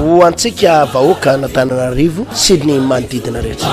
ho antsika vahoaka n'Antananarivo sy ny manodidina rehetra.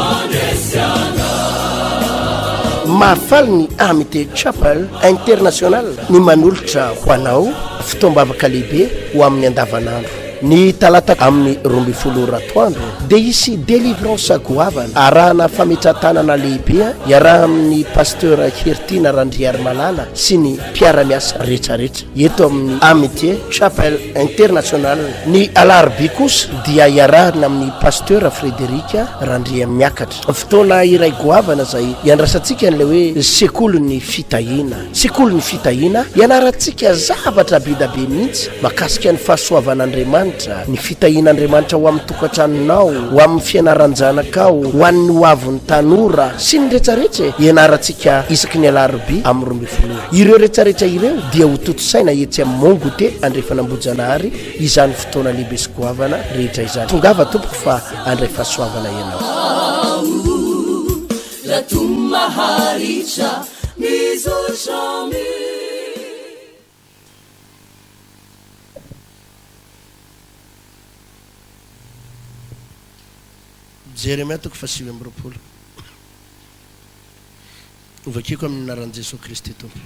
Mahafaly ny Amity Chapel International ny manolotra ho anao fitoam-bavaka lehibe ho amin'ny andavanandro. Ny talata amin'ny 12 ratoandro dia isy délivrance goavana arahana fametratanana lehibe iaraha amin'ny pasteur Hertina Randriary Malala sy ny mpiara-miasa rehetrarehetra eto amin'ny Amity Chapel International. Ny alarobia kosa dia iarahana amin'ny pasteur Frederika Randriary Miakatra. Fotoana iray goavana izay iandrasantsika n'ilay hoe sekoly fitahina. Sekoly ny fitahina ianarantsika zavatra be da be mihitsy makasika ny fahasoavan'Andriamanitra, ny fitahian'Andriamanitra ho amin'ny tokantranonao, ho amin'ny fianaran-janakao, ho an'ny hoavyn'ny tanora sy ny rehetrarehetra ianarantsika isaky ny alarobia amin'ny 12. Ireo rehetrarehetra ireo dia ho totosaina etsy amin'ny Mongote andrefana Ambojanahary izany fotoana lehibe sy goavana rehetra izany. Tongava tompoko fa andray fahasoavana ianao. Jeremia 7:20 ovakiko amin'ny anaran'i Jesosy Kristy tompo.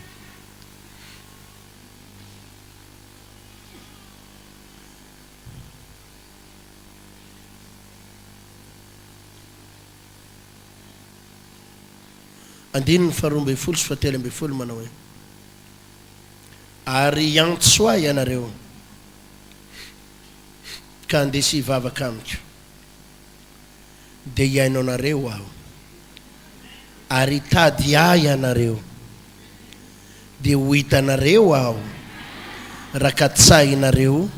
Andininy 12 sy 13 manao hoe ary antsoa ianareo ka andesy hivavaka amiko dia iainao nareo aho, ary tady ahy ianareo dia ho hitanareo aho rakatsahinareo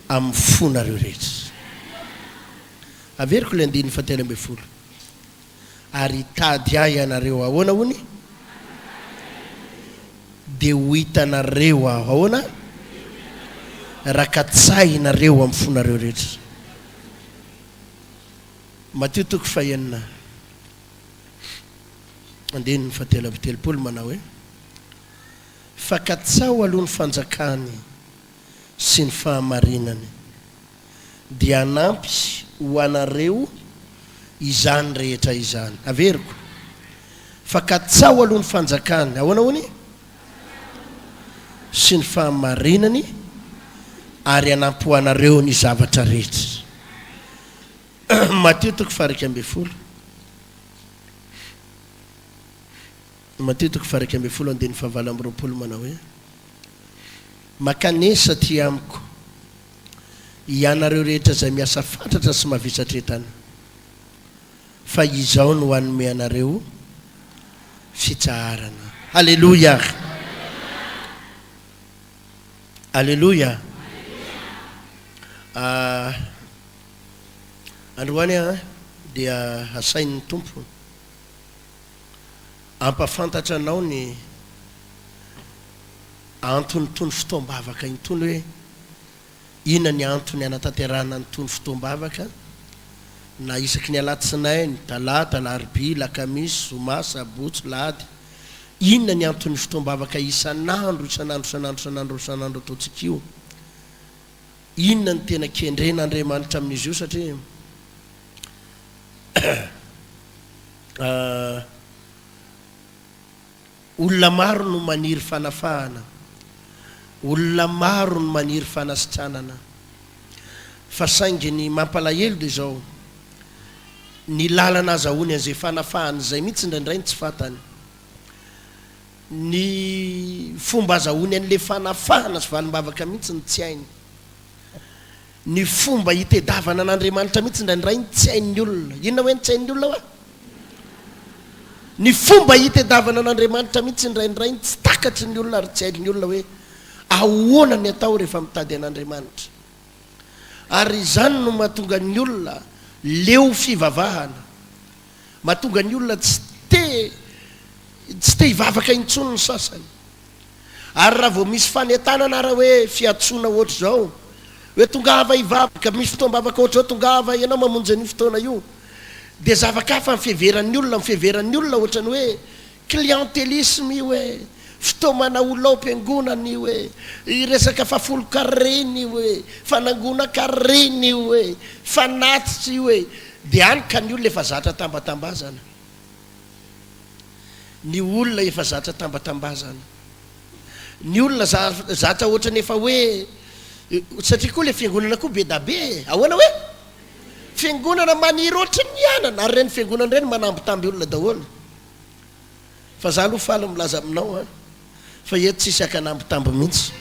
amin'ny fonareo rehetra. Averiko le 13 ary tady ahy ianareo ahoana hony dia ho hitanareo aho ahoana rakatsahinareo amin'ny fonareo rehetra. Matthieu 5:4 andininy 7:30 manao hoe fakatsao aloha ny fanjakany sy ny fahamarinany dia anampy ho anareo izany rehetra izany. Averiko fakatsao aloha ny fanjakany ahoana hony sy ny fahamarinany ary anampy ho anareo ny zavatra rehetra. Matthieu 5:12 Matthieu 5:12 andininy 9:20 manao hoe makanesa ty amiko ianareo rehetra izay miasa fantatra sy mavisatretana fa izao no hanome anareo fitsaharana. Alleluia, alleluia. Androany dia asain'ny tompo ampafantatra anao ny antony tony fotoam-bavaka itony hoe inona ny antony anatanterahana ny tony fotoam-bavaka na isaky ny alatsinainy, talata, larobia, lakamisy, zoma, sabotsy, lahady. Inona ny antony fotoam-bavaka isanandro ataontsika io? Inona ny tena kendren'Andriamanitra amin'izy io? Satria olona maro no maniry fanafahana, olona maro no maniry fanasitranana, fa saingy ny mampalahelo dia izao ny lalana azahoany an'izay fanafahana izay mihitsy indraindray tsy fantany, ny fomba azahoany an'ilay fanafahana sy valim-bavaka mihitsy ny tsy hainy, ny fomba hitedavana an'Andriamanitra mihitsy indraindray tsy hain'ny olona. Inona hoe tsy hain'ny olona hoe ny fomba hitedavana an'Andriamanitra mihitsy indraindray tsy takatry ny olona ary tsy hain'ny olona hoe ahoana ny atao rehefa mitady an'Andriamanitra. Ary izany no mahatonga ny olona leo fivavahana, mahatonga ny olona tsy te hivavaka intsony ny sasany. Ary raha vao misy fanentanana raha hoe fiatsoana ohatr' zao hoe tongava hivavaka, misy fotoam-bavaka ohatr' zao tongava ianao mamonjy ny fotoana io, dia zavakafa mifeveran'ny olona, mifeveran'ny olona ohatrany hoe clientélisme io, hoe fotoamana olao mpiangonany hoe iresaka fafolo kareny hoe fanangona kareny hoe fanatitsy hoe dia any ka ny olona efa zatra tambatambazana ny olona efa zatra tambatambazana ny olona zatra ohatrany efa hoe satria koa le fiangonana koa be da be ahoana hoe fiangonana maniry ohatry ny anana ary reny fiangonana reny manambitamby olona daholo fa za aloha faly milaza aminao a fa eto tsisy akanambitamby mihitsy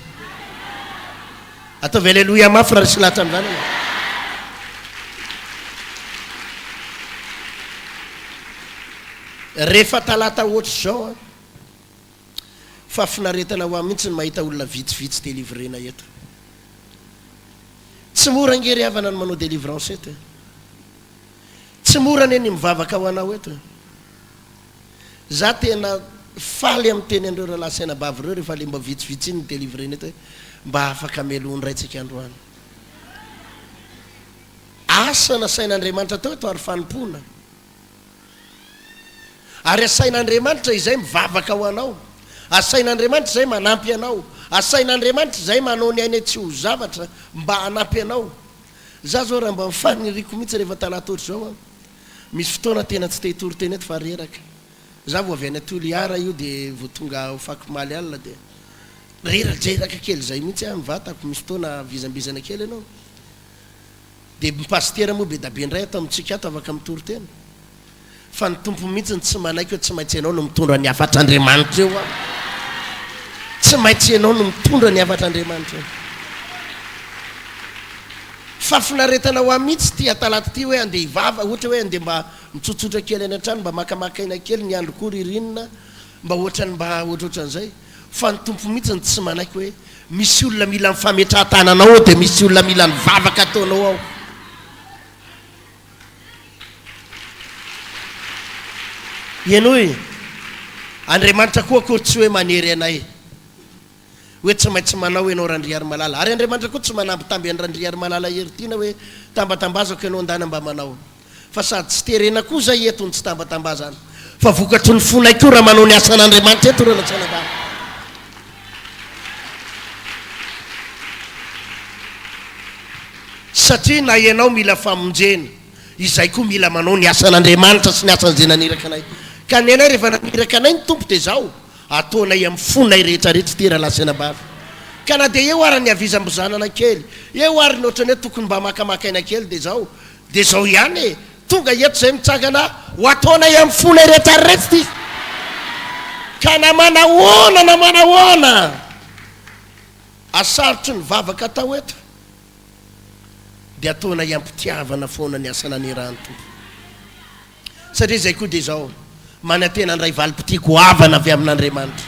ataovy alleloia mafy raha resy lahatra amin'izany rehefa talata ohatry zao a fa finaretana ho a mihitsy ny mahita olona vitsivitsy délivrena eto tsy mora ngery havana ny manao délivrance eto tsy mora ny mivavaka ho anao eto za tena faly amin'ny teny andreo raha lasaina bavy reo rehefa le mba vitsivitsy iny ny délivrena eto hoe mba afaka melony raitsika androany asa nasain'Andriamanitra tao eto ary fanompona ary asain'Andriamanitra izay mivavaka ho anao asain'Andriamanitra izay manampy anao asain'Andriamanitra izay manao ny ainy tsy ho zavatra mba hanampy anao za zao raha mba mifaniriko mihitsy rehefa talata ohatry zao a misy fotoana tena tsy tehitory teny eto fa reraka za vo avy any Toliara io dia vo tonga ho fakomaly alina dia reradraraka kely zay mihitsy a mivatako misy fotoana vizambizana kely ianao dia mipastera moa be da be ndray atao amintsika ato afaka mitory tena fa ny tompo mihitsy ny tsy manaiky hoe tsy maintsy ianao no mitondra ny afatr'Andriamanitra eo a tsy maintsy ianao no mitondra ny afatr'Andriamanitra eo fa finaretana ho a mihitsy ty atalata ty hoe andeha hivava ohatra hoe andeha mba mitsotsotra kely any an-trano mba makamakaina kely ny andro koa ririnina mba ohatrany mba ohatrohatran'izay fa ny tompo mihitsy ny tsy manaiky hoe misy olona mila mifametrahan-tananao ao dia misy olona mila nivavaka ataonao ao ianao e Andriamanitra koa koa tsy hoe manery anay hoe tsy maintsy manao ianao randriary malala ary Andriamanitra koa tsy manambitamby any randriary malala heritina hoe tambatambazako ianao andana mba manao fa sady tsy terena koa zay eto ny tsy tambatambazana fa vokatry ny fonay koa raha manao ny asan'Andriamanitra eto raha natsanabana satria na ianao mila famonjena izay koa mila manao ny asan'Andriamanitra sy ny asan'izay naniraka anay ka ny anay rehefa naniraka anay ny tompo dia zao ataonay amin'ny fonay rehetrarehetra ty raha lasanabavy ka na dia eo ary ny avizam-bozanana kely eo ary ny ohatrany hoe tokony mba makamakaina kely dia zao ihany e tonga eto zay mitsangana ho ataonay amin'ny fonay rehetrarehetra ty ka namanahoana asarotry ny vavaka atao eto dia ataonay ampitiavana foana ny asananirahany tompo satria zay koa dia zao manatena ndray valim-piti goavana avy amin'Andriamanitra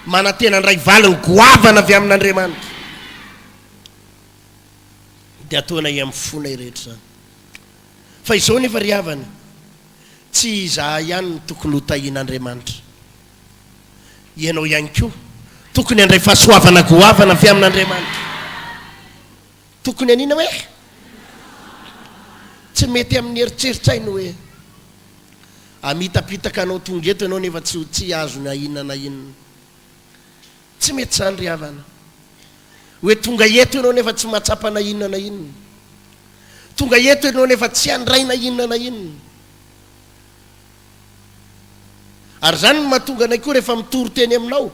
manatena ndray valiny goavana avy amin'Andriamanitra dia ataonay amin'ny fonay rehetra zany fa izao nefa ry havana tsy izaho ihany ny tokony hotahian'Andriamanitra ianao ihany koa tokony andray fahasoavana goavana avy amin'Andriamanitra tokony anina hoe tsy mety amin'ny eritseritra iny hoe amitapitaka anao tonga eto ianao nefa tsy azo na inona na inona tsy mety zany ry havana hoe tonga eto ianao nefa tsy mahatsapa na inona na inona tonga eto ianao nefa tsy andray na inona na inona ary zany no mahatonga anay koa rehefa mitory teny aminao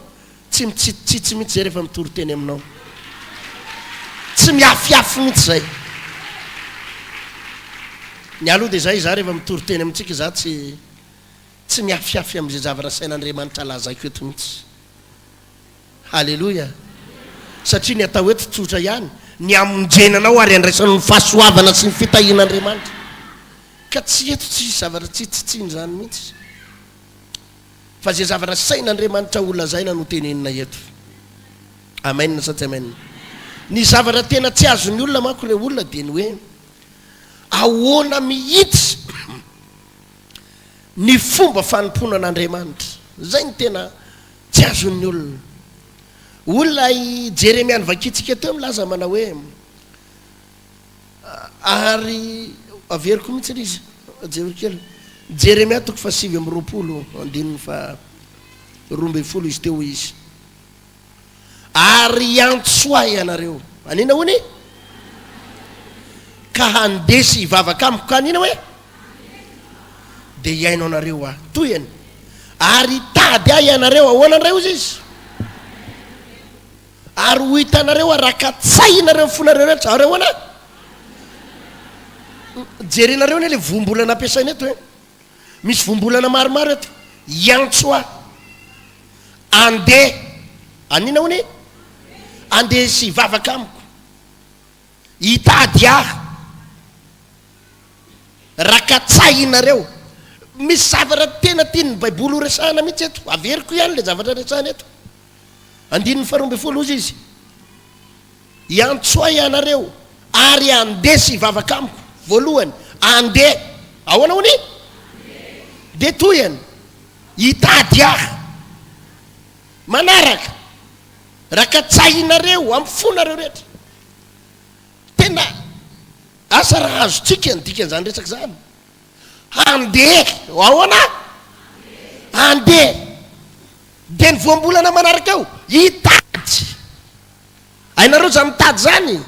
tsy mitsitsitsitsy mihitsy zay rehefa mitory teny aminao tsy miafiafy mihitsy zay ny aloha dia zay za rehefa mitory teny amintsika za tsy miafiafy amin'izay zavatra sain'Andriamanitra lazaiko eto mihitsy halleloia satria ny atao eto tsotra ihany ny amonjenanao ary andraisanao ny fahasoavana sy ny fitahian'Andriamanitra ka tsy eto tsy zavatra tsitsitsiny zany mihitsy fa zay zavatra sain'Andriamanitra olona zaina no tenenina eto amen sa tsy amen ny zavatra tena tsy azony olona manko re olona dia ny hoe ahoana mihitsy ny fomba fanompona an'Andriamanitra zay ny tena tsy azon'ny olona i Jeremia nivakitsika teo milaza mana hoe ary averiko mihitsy izy jerokely Jeremia toko fa 7:20 andininy fa 20 izy teo izy ary antsoa ianareo anina hony ka handesy ivavaka amiko ka anina hoe de iainao anareo toyany ary tady a ianareo ahoanandray ozy izy ary ho hitanareo rakatsay nareo fonareo rehetra areo ana jerenareo ne le vombolana ampiasaina eto misy vombolana maromaro eto iantsoa andeha anina hony andeha sy vavaka amiko hitady aho rakatsay nareo misy zavatra tena tiany baiboly ho resahana mihitsy eto averiko ihany le zavatra resahana eto 12 izy iantsoa ianareo ary andeha sy vavaka amiko voalohany andeha ahoana hony de toyany hitady aho manaraka rakatsayinareo amin'ny fonareo rehetra tena asa raha azotsika ny dikan'izany resaka zany andeha ahoana andeha de ny voambolana manaraka ao hitady ainareo za mitady zany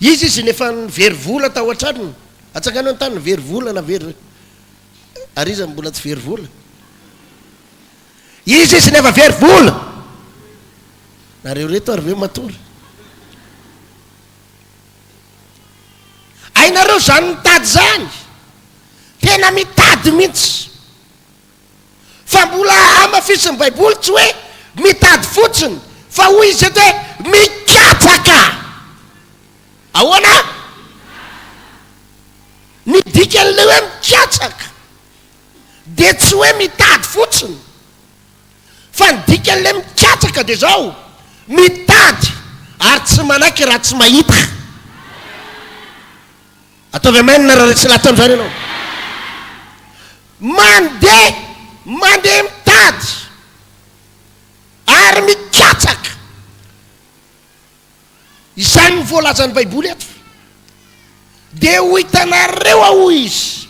izy nefa nivery vola tao an-tranony atsakany tany nivery vola na very ary izy mbola tsy very vola izy nefa very vola nareo reto ary ve matory ainareo zany mitady zany tena mitady mihitsy fa mbola amafisiny baiboly tsy hoe mitady fotsiny fa hoy izy eto hoe mikatsaka ahoana ny dikan'le hoe mikatsaka de tsy hoe mitady fotsiny fa ny dikan'le mikatsaka de zao mitady ary tsy manaky raha tsy mahita ataovy amainina raha tsy latan'izany ianao mandeha mitady ary mikatsaka izany ny voalazan'ny baiboly eto de ho hitanareo ao izy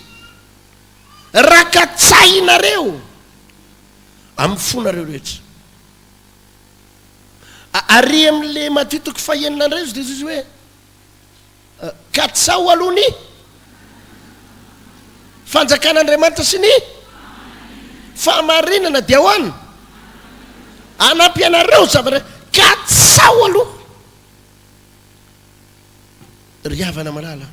rakatsayinareo amin'ny fonareo rehetra ary amin'le matitoko faheninandray izy de izy hoe katsao alohany fanjakan'Andriamanitra sy ny fahamarinana de ahoana anampy anareo zavatra katsao aloha riavana malala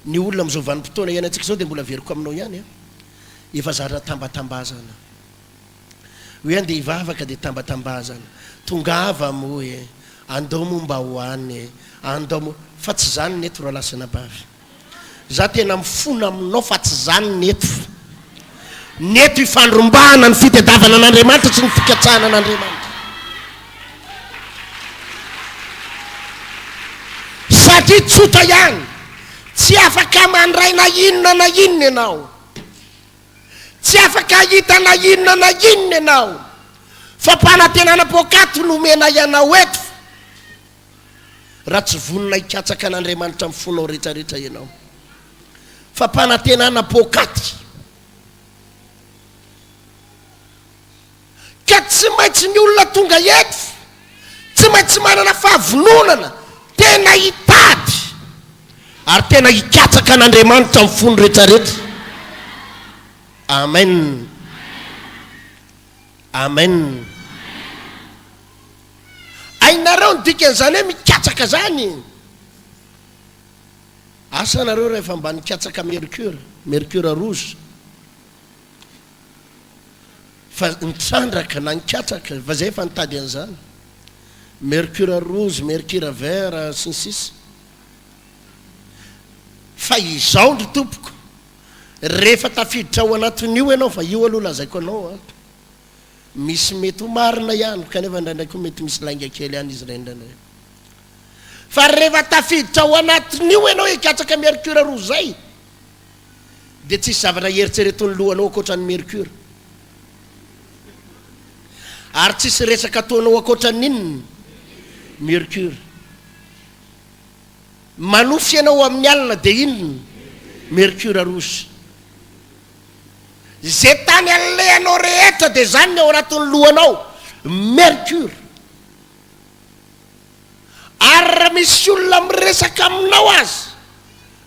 ny olona am'izao vanim-potoana ianantsika zao de mbola veriko aminao ihany efa zara tambatambazana hoe ande hivavaka de tambatambazana tongava moe andao momba hoany andao fa tsy zany neto raha lasana bavy za tena mifona aminao fa tsy zany neto ifandrombahana ny fitadiavana an'Andriamanitra sy ny fikatsahana an'Andriamanitra satria tsota ihany tsy afaka mandray na inona ianao tsy afaka hita na inona ianao fa mpanantenana pokaty nomena ianao eto raha tsy vonina hikatsaka an'Andriamanitra amin'ny fonao rehetrarehetra ianao fa mpanantenana pokaty ka tsy maintsy ny olona tonga eto tsy maintsy manana fahavononana tena hitady ary tena hikatsaka an'Andriamanitra amin'ny fono rehetrarehetra amen amen ainareo ny dikan'izany hoe mikatsaka zany asa nareo rehefa mba nikatsaka mercure rouge fa nitrandraka na nikatsaka fa zay efa nitady an'izany mercure rouge mercure vert sy ny sisa fa izao ndry tompoko rehefa tafiditra ao anatin'io ianao fa io aloha lazaiko anao misy mety ho marina ihany kanefa ndraindraiky mety misy lainga kely ihany izy rendraindray fa rehefa tafiditra ao anatin'io ianao hikatsaka mercure rouge zay de tsisy zavatra heritseretony lohanao akoatran'ny mercure ary tsisy resaka ataonao akoatran'inony mercure manofy ianao amin'ny alina de inony mercure rouge zay tany alehanao rehetra dia zany ny ao anatin'ny lohanao mercure. Ary raha misy olona miresaka aminao azy,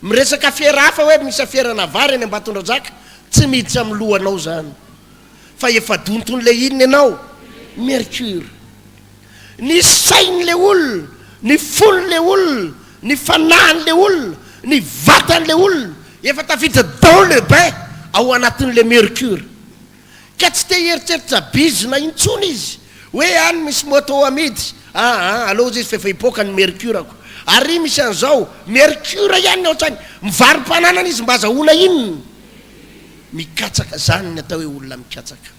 miresaka fiera hafa hoe misy aferana vary eny Ambatondrazaka, tsy miditsy amin'ny lohanao zany fa efa donton'le inona ianao mercure. Ny sain'le olona, ny fon'le olona, ny fanahin'le olona, ny vatan'le olona efa tafiditra dans le bain ao anatin'le mercure. Ka tsy te heritreritra bizona intsony izy hoe any misy moto amidy, aloha izy fa efa hipoaka ny mercure-ako, ary misy an'izao mercure ihany ohatrany mivarim-pananana izy mba azahoana inona mikatsaka. Zany ny atao hoe olona mikatsaka,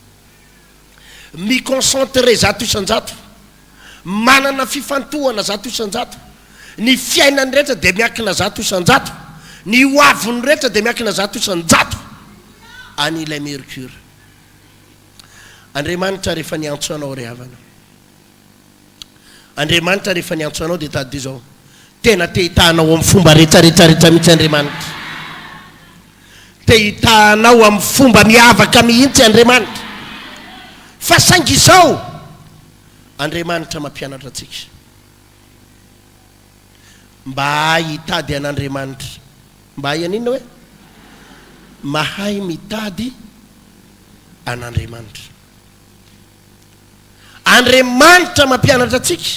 miconcentre zato isan-jato, manana fifantohana zato isan-jato, ny fiainany rehetra dia miakina zato isan-jato, ny hoaviny rehetra dia miakina zato isan-jato an'ilay mercure. Andriamanitra rehefa niantso anao ry havana, Andriamanitra rehefa niantso anao dia tady zao tena te hitahanao amin'ny fomba rehetrarehetrarehetra mihitsy Andriamanitra, te hitahanao amin'ny fomba miavaka mihitsy Andriamanitra. Fa saingy izao Andriamanitra mampianatra antsika mba hitady an'Andriamanitra, mba hainina hoe mahay mitady an'Andriamanitra. Andriamanitra mampianatra antsika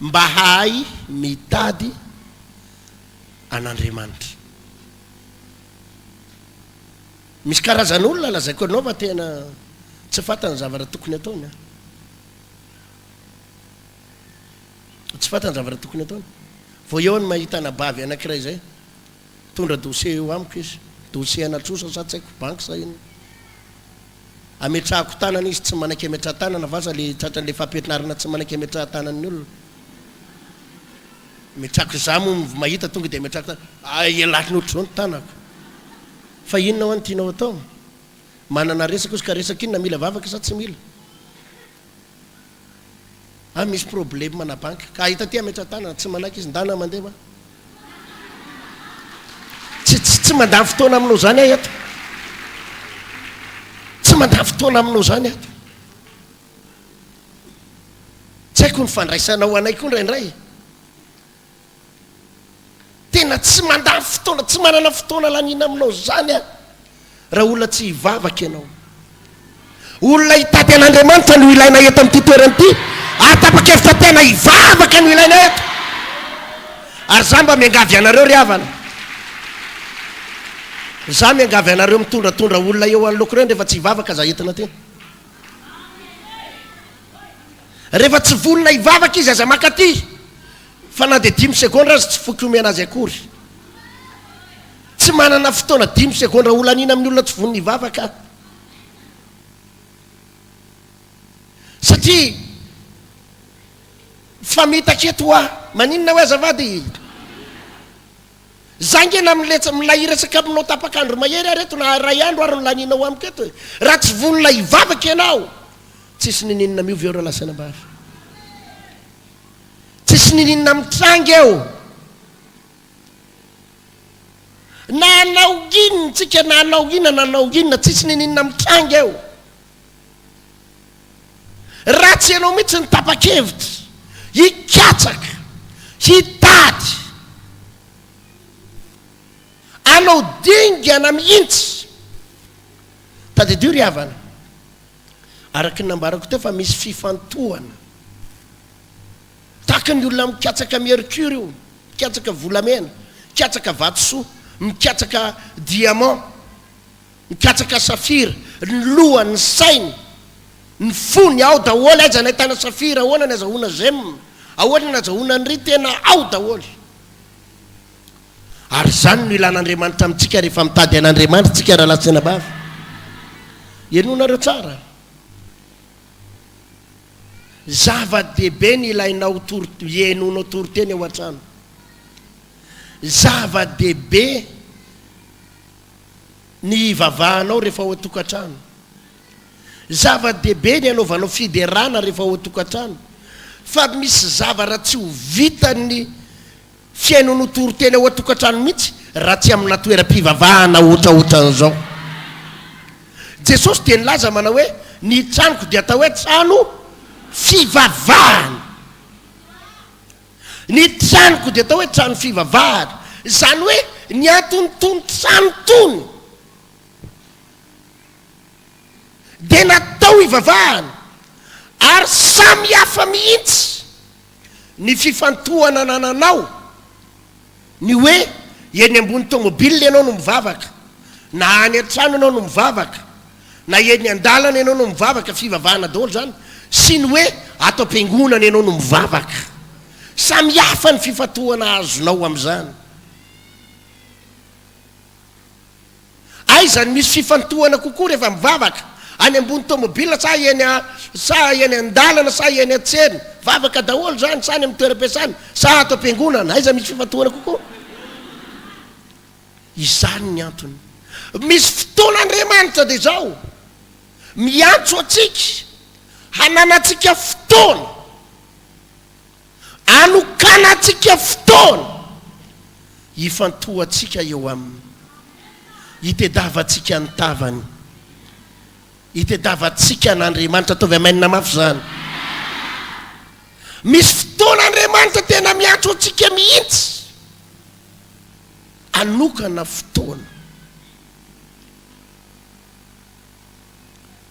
mba hay mitady an'Andriamanitra. Misy karazan'olona lazaiko anao fa tena tsy fatana zavatra tokony ataony, tsy fatana zavatra tokony ataony. Vao eo ny mahita anabavy anankiray zay tondra dossier eo amiko izy, dossier anatrosa sa tsy haiko banky sa ino, ametrahako tanana izy tsy manaky ametraha tanana vasa le tratran'le fampianarana tsy manaky ametraha tanan'ny olona. Metrako za mo mahita tonga dia metrako ialaky ny ohatr'izao ny tanako, fa inona ho any tianao atao? Manana resaka izy ka resaka inona mila vavaka sa tsy mila? Misy problème mana banky ka hita ty ametraha tanana tsy manaky izy ndana mandeha ma tsy mandany fotoana aminao zany ahy eto, tsy mandany fotoana aminao zany ato. Tsy haiko ny fandraisanao anay koa indraindray, tena tsy mandany fotoana, tsy manana fotoana lanina aminao zany a. Raha olona tsy hivavaka ianao, olona hitady an'Andriamanitra no ilaina eto amin'ity toerana ity, atapa-kevitra tena hivavaka no ilaina eto. Ary za mba miangavy anareo ry havana, za miangavy anareo mitondratondra olona eo anoloko reny rehefa tsy hivavaka za entina tena. Rehefa tsy volona hivavaka izy aza makaty fa na dia 5 seconde azy tsy foky omena azy akory, tsy manana fotoana 5 seconde olona anina amin'ny olona tsy volony hivavaka. Satria famitaka eto a maninona hoe azavady zangena milahiresaka aminao tapakandro mahery areto na ray andro ary nylaninao amiko eto, raha tsy volona hivavaka ianao tsisy nininona miovy eo raha lasana ambary, tsisy nininona mitrangy eo. Na anao inona tsika, na anao inona na anao inona, tsisy nininona mitrangy eo. Raha tsy ianao mihitsy ny tapa-kevitra hikatsaka hitady anao dingana mihitsy tadidio ry havana, araky ny nambarako teo fa misy fifantohana tahaka ny olona mikatsaka mercure io, mikatsaka volamena, mikatsaka vatosoa, mikatsaka diamant, mikatsaka safira, ny lohany, ny sainy, ny fony ao daholy. Aiza nahitana safira ahoana ny azahoana gemme, ahoana ny azahoana ny ry tena ao daholy. Ary zany no ilan'Andriamanitra amintsika rehefa mitady an'Andriamanitra tsika raha lasina bavy. Ianonareo tsara, zava-dehibe ny ilainao ienonao toroteny ao an-trano, zava-dehibe ny vavahanao rehefa ao an-tokantrano, zava-dehibe ny anaovanao fiderana rehefa ao an-tokantrano. Fa misy zavatra tsy ho vitany fiainao toroteny ao an-tokantrano mihitsy raha tsy amina toeram-pivavahana ohatraohatran'izao. jesosy dia nilaza manao hoe ny tranoko dia atao hoe trano fivavahana, ny tranoko dia atao hoe trano fivavahana, zany hoe ny antonotony trano tony dia natao hivavahana, ary samy hafa mihitsy ny fifantohana nananao, ny hoe eny ambony tomobile ianao no mivavaka, na any an-trano ianao no mivavaka, na eny an-dalana ianao no mivavaka, fivavahana daholo zany, sy ny hoe ato am-piangonana ianao no mivavaka, samy hafa ny fifantohana azonao amin'izany. Aizany misy fifantohana kokoa rehefa mivavaka any ambony tomobile, sa eny an-dalana, sa eny an-tsena, vavaka daholo zany, sa any amin'ny toeram-piasana, sa ato am-piangonana, aiza misy fifantohana kokoa. Izany ny antony. Misy fotoana Andriamanitra dia zao miantso atsika, hananatsika fotoana, anokana atsika fotoana hifantohatsika eo aminy, hitedavatsika ny tavany, hitedavatsika n'Andriamanitra, ataovy amainina mafy zany. Misy fotoana Andriamanitra tena miantso atsika mihitsy, anokana fotoana.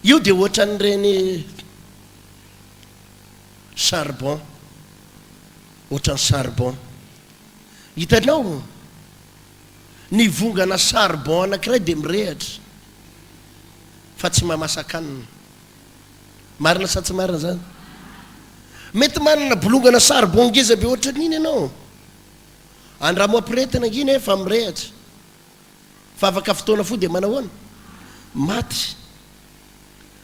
Io dia ohatran'ireny charbon, ohatran'ny charbon. Hitanao ny vongana charbon anankiray dia mirehatra fa tsy mahamasakanina. Marina sa tsy marina zany? Mety manana bolongana charbon ngeza be ohatran'iny ianao, andramoampiretina nginy efa mirehatra, fa afaka fotoana fo dia manao ahoana? Maty,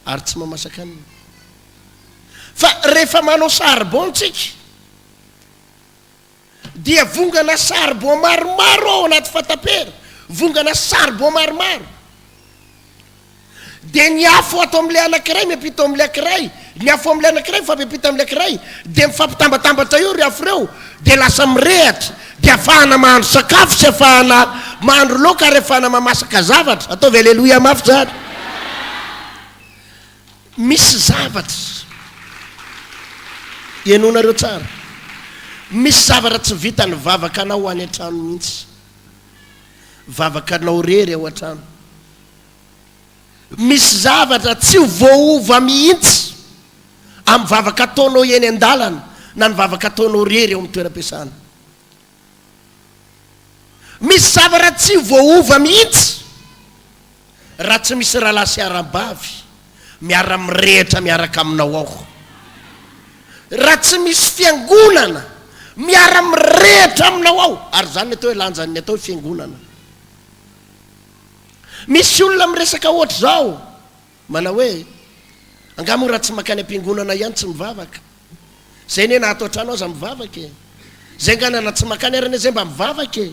ary tsy mahamasakanina. Fa rehefa manao charbon tsika dia vongana charbon maromaro ao anaty fatapera, vongana charbon maromaro, dia ny afo ato amin'ilay anankiray miampita amin'ilay anankiray, ny afo amin'ilay anankiray mifampipita amin'ilay anankiray, dia mifampitambatambatra eo ry afo reo, dia lasa mirehatra, dia afahana mahandro sakafo sy afahana mahandro laoka, ary afahana mamasaka zavatra. Ataovy aleloia mafy zany. Misy zavatra ianonareo tsara, misy zavatra tsy vita ny vavakanao any an-trano mihitsy, vavakanao rery ao an-trano. Misy zavatra tsy voaova mihitsy amin'ny vavaka ataonao eny an-dalana na ny vavaka ataonao rery eo amin'ny toeram-piasana. Misy zavatra tsy voaova mihitsy raha tsy misy rahalahy sy arabavy miara-mirehitra miaraka aminao ao, raha tsy misy fiangonana miara-mirehitra aminao ao, ary zany ny atao hoe lanjany ny atao hoe fiangonana. Misy olona miresaka ohatra zao manao hoe angamo raha tsy makany am-piangonana ihany tsy mivavaka, zay ne na ato an-trano aza mivavaka e, zay nganana tsy makany arana zay mba mivavaka e,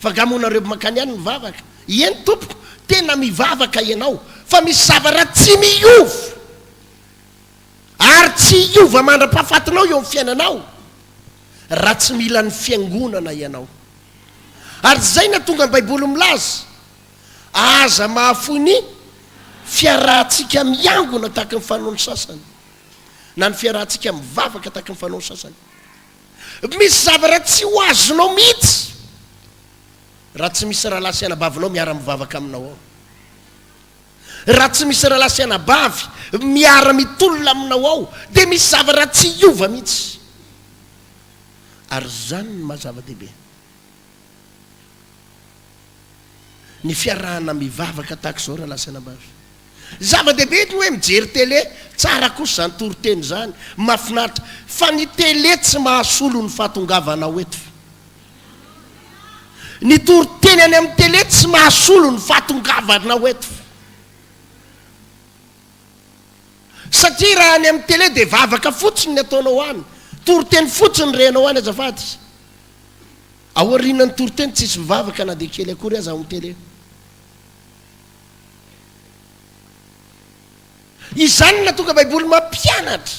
fa gamonareo makany ihany mivavaka. Eny tompoko, tena mivavaka ianao, fa misy zavatra tsy miova ary tsy iova mandra-pahafatinao eo amin'ny fiainanao raha tsy mila ny fiangonana ianao. Ary zay na tonga ny baiboly milaza, aza mahafony fiarahantsika miangona tahaka ny fanaony sasany, na ny fiarahantsika mivavaka tahaka ny fanaony sasany. Misy zavatra tsy ho azonao mihitsy raha tsy misy rahalahy sy anabavinao miara-mivavaka aminao ao, raha tsy misy rahalahy sy anabavy miara-mitolona aminao ao, dia misy zavatra tsy iova mihitsy. Ary zany ny mahazava-dehibe, ny fiarahana mivavaka tahaka izao rahalahy sy anabavy. Zava-dehibe ny hoe mijery tele, tsara kosa zany toriteny zany, mahafinaritra, fa ny tele tsy mahasolo ny fahatongavanao eto. Ny toriteny any amin'ny tele tsy mahasolo ny fahatongavanao eto, satria raha any amin'ny tele dia vavaka fotsiny ny ataonao any, toriteny fotsiny renao any azafady. Aoriana ny toriteny tsisy mivavaka na dia kely akory aza amin'ny tele. Izany na tonga baiboly mampianatra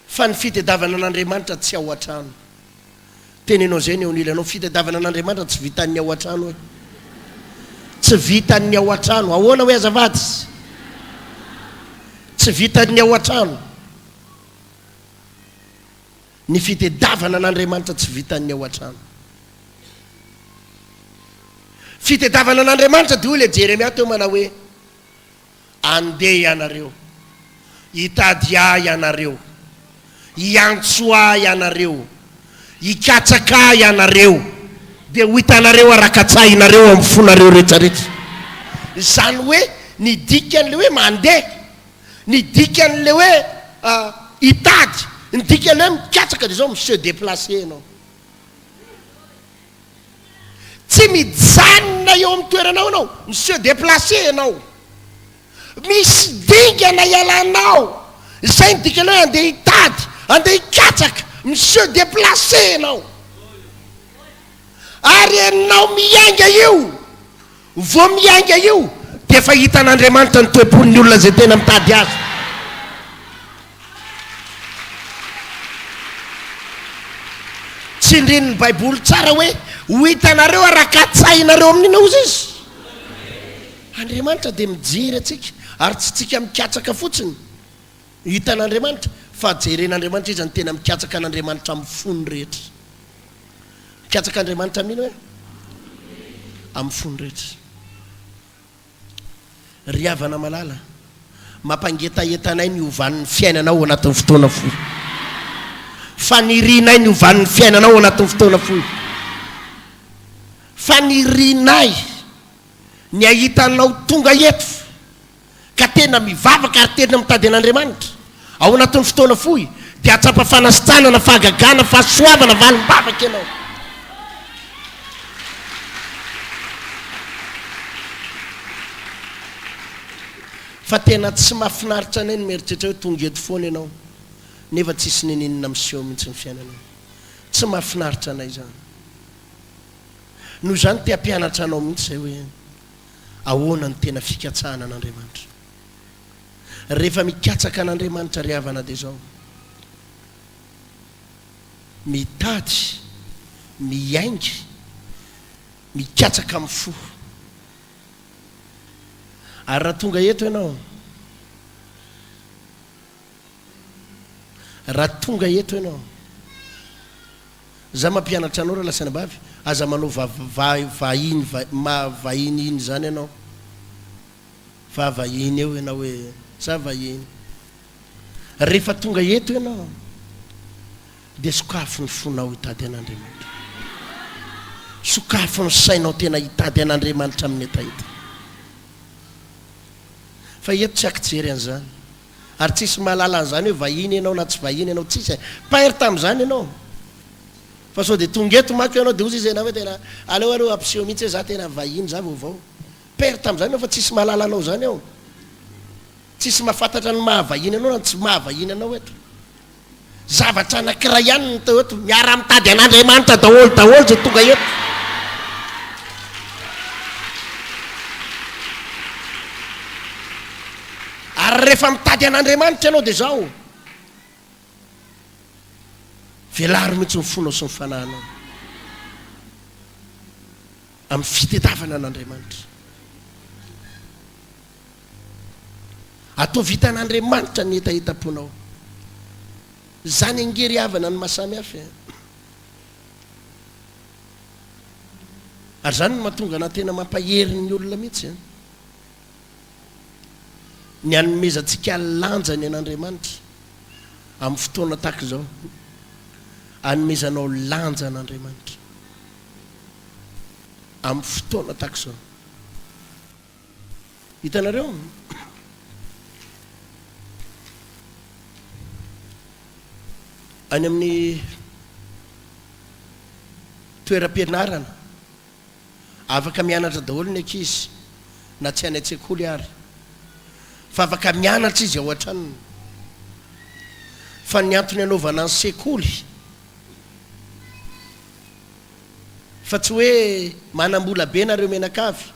fa ny fitediavana an'Andriamanitra tsy ao an-trano. Tenenao zay ny eo anilanao, fitediavana an'Andriamanitra tsy vitan'ny ao an-trano hoe tsy vitany ao an-trano. Ahoana hoe azavady? Tsy vitany ao an-trano. Ny fitediavana an'Andriamanitra tsy vitany ao an-trano. Fitediavana an'Andriamanitra dia le Jeremia teo manao hoe andeha ianareo, hitady ahy ianareo, hiantso ahy ianareo, hikatsaka ahy ianareo, dia ho hitanareo arakatsahinareo amin'ny fonareo rehetrarehetra. Izany hoe ny dikan'le hoe mandeha, ny dikan'le hoe hitady, ny dikan'le hoe mikatsaka dia zao se déplacer anao. Tsy mijanona eo amin'ny toeranao anao, se déplacer anao. Misy dingana ialanao. Izay ny dikany hoe andeha hitady, andeha hikatsaka, se déplacer anao. Ary anao miainga io, vo miainga io, dia efa hitan'Andriamanitra ny toepon'ny olona zay tena mitady azy. Tsy indrin'ny Baiboly tsara hoe ho hitanareo arakatsahinareo amin'iny ozy izy. Andriamanitra dia mijery atsika, ary tsy tsika mikatsaka fotsiny hitan'Andriamanitra, fa jeren'Andriamanitra izy ny tena mikatsaka an'Andriamanitra amin'ny fony rehetra. Mikatsaka Andriamanitra amin'iny hoe amin'ny fony rehetra. Ry havana malala, mampangetaentanay ny ovan'ny fiainanao anatin'ny fotoana fohy. Fanirinay ny ovan'ny fiainanao anatin'ny fotoana fohy. Fanirinay ny ahitanao tonga eto ka tena mivavaka ary tena mitady an'Andriamanitra ao anatin'ny fotoana fohy, dia atsapa fanasitranana, fahagagana, fahasoavana, valim-bavaka ianao. Fa tena tsy mahafinaritra anay ny mieritreritra hoe tonga eto foana ianao nefa tsisy nininina miseho mihitsy ny fiainanao. Tsy mahafinaritra anay zany. Noho izany te hampianatra anao mihitsy zay hoe ahoana ny tena fikatsahana an'Andriamanitra. Rehefa mikatsaka an'Andriamanitra ry havana dia zao: mitady, miaingy, mikatsaka amin'ny fo. Ary raha tonga eto ianao, raha tonga eto ianao, za mampianatra anao raha lasana bavy, aza manao vahiny iny zany ianao, fa vahiny eo ianao hoe za vahiny. Rehefa tonga eto ianao dia sokafo ny fonao hitady an'Andriamanitra, sokafo ny sainao tena hitady an'Andriamanitra amin'ny etaita. Fa eto tsy akijery an'izany, ary tsisy mahalala an'izany hoe vahiny ianao na tsy vahiny ianao, tsisy pahery tamin'izany ianao. Fa sao dia tonga eto mako ianao dia ozy izy ianao hoe tena aleo ampiseho mihitsy hoe za tena vahiny, za vaovao. Pahery tamin'izany ianao fa tsisy mahalala anao zany ao, tsisy mahafantatra ny mahavahiny anao na tsy mahavahiny anao eto. Zavatra anankiray ihany ny teo eto, miara mitady an'Andriamanitra daholo zay tonga eto. Ary rehefa mitady an'Andriamanitra ianao dia zao velaro mihitsy ny fonao sy ny fanahinao amin'ny fitediavana an'Andriamanitra. Atao vitan'Andriamanitra ny hetaheta-ponao. Zany angery havana ny mahasamy hafa. Ary zany no mahatonga na tena mampahery ny olona mihitsy ny anomezantsika lanjany an'Andriamanitra amin'ny fotoana tahaka izao. Anomezanao lanja an'Andriamanitra amin'ny fotoana tahaka izao. Hitanareo any amin'ny toeram-pianarana afaka mianatra daholo ny ankizy na tsy any an-tsekoly ary, fa afaka mianatra izy ao an-tranony. Fa ny antony anaovana ny sekoly fa tsy hoe manam-bola be nareo menakavy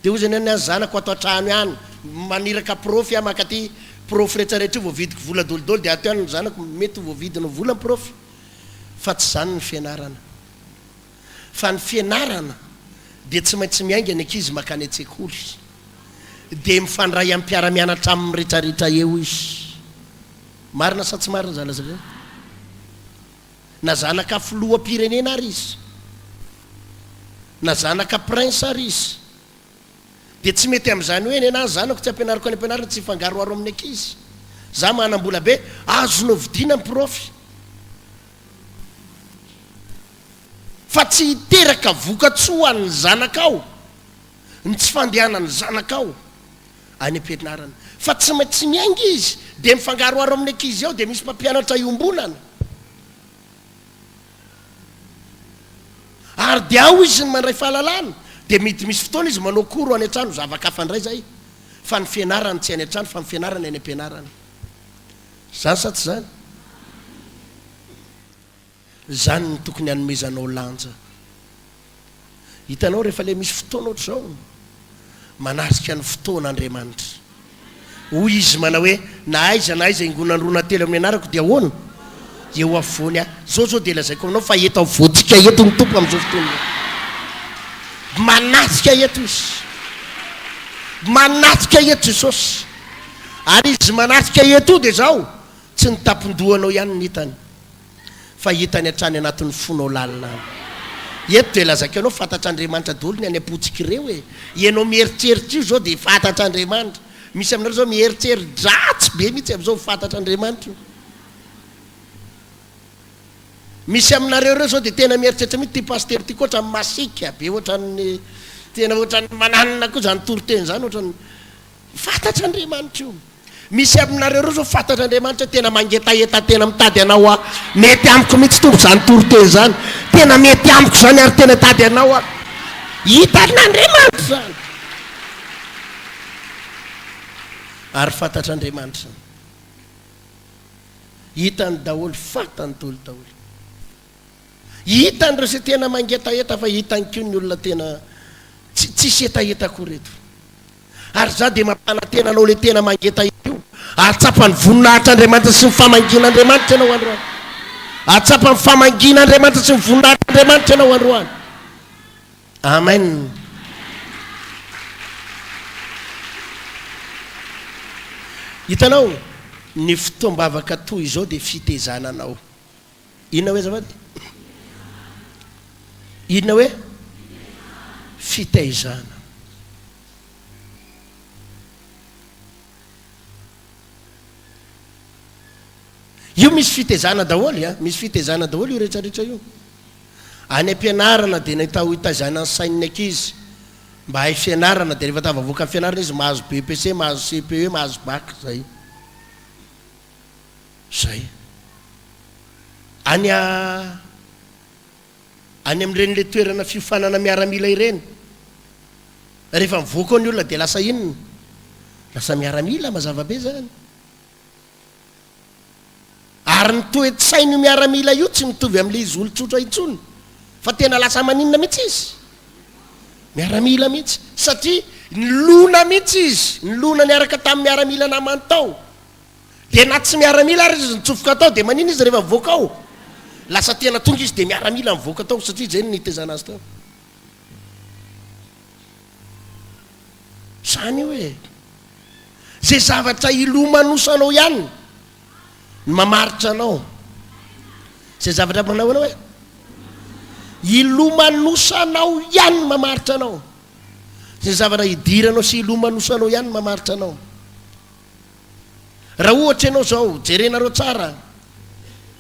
dia hoy zany ny zanako ato an-trano ihany maniraka profy makaty profy rehetrarehetra io voavidiko vola dolidolo dia ato ihany ny zanako mety voavidina vola ny profy. Fa tsy zany ny fianarana, fa ny fianarana dia tsy maintsy miainga ny ankizy makany an-tsekoly dia mifandray amin'ny mpiara-mianatra amin'ny rehetrarehetra eo izy. Marina sa tsy marina zala zareo? Na zanaka filoham-pirenena ary izy, na zanaka prince ary izy, dia tsy mety amin'izany hoe nena zanako tsy ampianariko any ampianarana tsy fangaroaro amin'ny ankizy. Za manam-bola be azonao vidiana amin'ny profy fa tsy hiteraka vokatsoa ny zanakao, ny tsy fandehanany zanakao any ampianarana, fa tsy maintsy miainga izy dia mifangaroaro amin'ny ankizy ao dia misy mpampianatra iombonana ary dia ao izy ny mandray fahalalana dia mety misy fotoana izy manao koro any an-trano zavakafa ndray zay fa ny fianarany tsy any an-trano fa ny fianarana any ampianarana. Zany sa tsy zany? Zany ny tokony hanomezanao lanja. Hitanao rehefa le misy fotoana ohatr'izao manarika ny fotoan'Andriamanitra, hoy izy mana hoe na aiza ingonandrona telo amin'ny anarako dia ahoana eo afovoany aho. Zao dia lazaiko aminao fa eto voatsika eto ny tompo amin'izao fotoana, manatrika eto izy, manatrika eto Jesosy. Ary izy manatrika eto dia zao tsy ny tampon-dohanao ihany ny hitany fa hitany hatrany anatin'ny fonao lalina. Eto dia lazaiko anao fantatr'Andriamanitra daholo ny any apotsika ireo e. Ianao mieritreritra io zao dia fantatr'Andriamanitra. Misy aminareo zao mieritreri-dratsy be mihitsy amin'izao fantatr'Andriamanitra. Misy aminareo reo zao dia tena mieritreritra mihitsy ty paster ty koatra masika be ohatran'ny tena ohatran'ny mananina koa zany toroteny zany ohatran'ny fantatr'Andriamanitra io. Misy aminareo reo zao fantatr'Andriamanitra tena mangetaeta tena mitady anao a mety amiko mihitsy tombo zany toroteny zany, tena mety amiko zany ary tena tady anao a hitan'Andriamanitra zany ary fantatr'Andriamanitra hitany daholo, fantany daholo daholo. Hitany reo se tena mangetaeta fa hitany keo ny olona tena tsisy etaeta koreto. Ary za dia mampana-tena anao le tena mangetaeta io, atsapany voninahitr'Andriamanitra sy ny famangin'Andriamanitra ianao androany, atsapany famangin'Andriamanitra sy ny voninahitr'Andriamanitra ianao androany. Amen. Hitanao ny fotoam-bavaka toy izao dia fitezananao. Inona hoe zavady? Inona hoe? Fitaizana. Io misy fitaizana daholo a, misy fitaizana daholo io rehetrarehetra io. Any ampianarana dia natao hitaizana ny sain'ny ankizy mba hay fianarana, dia rehefa tavavoaka ny fianarana izy mahazo BPC, mahazo CPE, mahazo bac zay. Zay. Any amin'ireny le toerana fiofanana miaramila ireny, rehefa mivoaka ny olona dia lasa inona? Lasa miaramila mazava be zany. Ary ny toe-tsainy miaramila io tsy mitovy amin'ilay izy olon-tsotra intsony, fa tena lasa maninona mihitsy izy, miaramila mihitsy, satria nylona mihitsy izy, nylona niaraka tamin'ny miaramila namany tao. Dia na tsy miaramila ary izy nitsofoka tao dia manina izy rehefa mivoaka ao, lasa tena tonga izy dia miaramila mivoaka tao satria zay nitezana azy tao. Zany hoe zay zavatra ilomanosanao ihany ny mamaritra anao, zay zavatra manao anao hoe ilomanosanao ihany ny mamaritra anao, zay zavatra hidiranao sy ilomanosanao ihany ny mamaritra anao. Raha ohatra ianao zao jerenareo tsara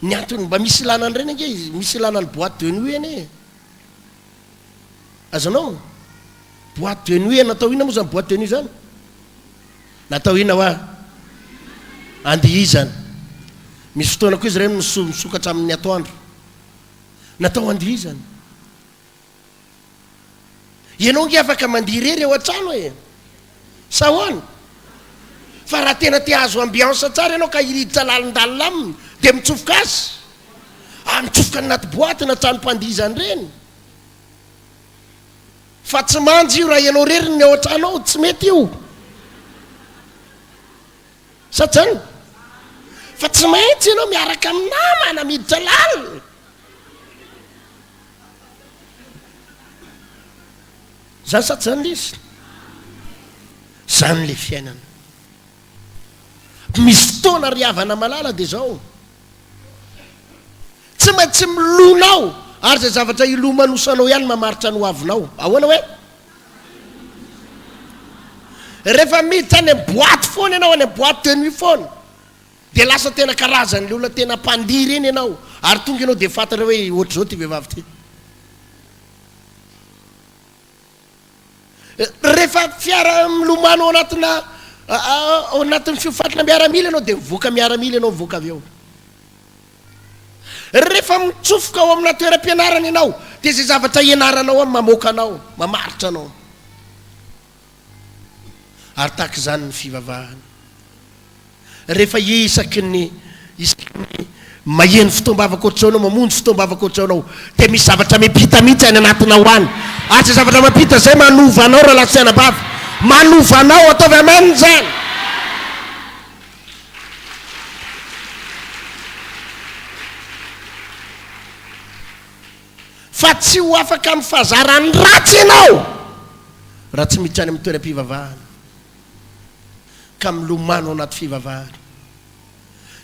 ny antony mba misy ilanany reny ange izy, misy ilanany boîte de nuit ane, azanao boîte de nuit natao ina moa zany boîte de nuit zany? Natao ina hoa? Andihizana. Misy fotoana koa izy ireny misokatra amin'ny atoandro, natao andihizana. Ianao nge afaka mandihy rery eo an-trano e, sa hoana? Fa raha tena te azo ambiance tsara ianao ka hiriditra lalindalina aminy dia mitsofoka azy, mitsofoka anaty boîte na tranom-pandihizany reny. Fa tsy manjy io raha ianao rery ny ao an-tranao, tsy mety io. Sa tsy zany? Fa tsy maintsy ianao miaraka amin'ny namana miditra lalina. zany sady zany izy zany le fiainana misy fotoana riavana malala dia zao tsy maintsy milonao ary zay zavatra ilomanosanao ihany mamaritra ny hoavinao ahoana hoe rehefa miditra any boaty foana ianao any boaty de nuit foana dia lasa tena karazany le olona tena mpandiry eny ianao ary tonga ianao dia fantatra hoe ohatr' zao ty vehivavy ty rehefa fiara milomano anatin'ny fiofatana miaramila ianao dia mivoaka miaramila ianao mivoaka avy eo rehefa mitsofoka ao amina toeram-pianarana ianao dia zay zavatra ianaranao a mamoaka anao mamaritra anao ary tahaka izany ny fivavahana rehefa isaky ny maheny fotoam-bavaka ohatr'izao anao mamonjy fotoam-bavaka ohatr'izao anao dia misy zavatra mipita mihitsy any anatina ho any ary zay zavatra mapita zay manovanao raha latsainabavy manovanao ataovy amaniny zany fa tsy ho afaka amin'ny fahazarany ratsy ianao raha tsy miditra any amin'ny toeram-pivavahana ka milomano anaty fivavahana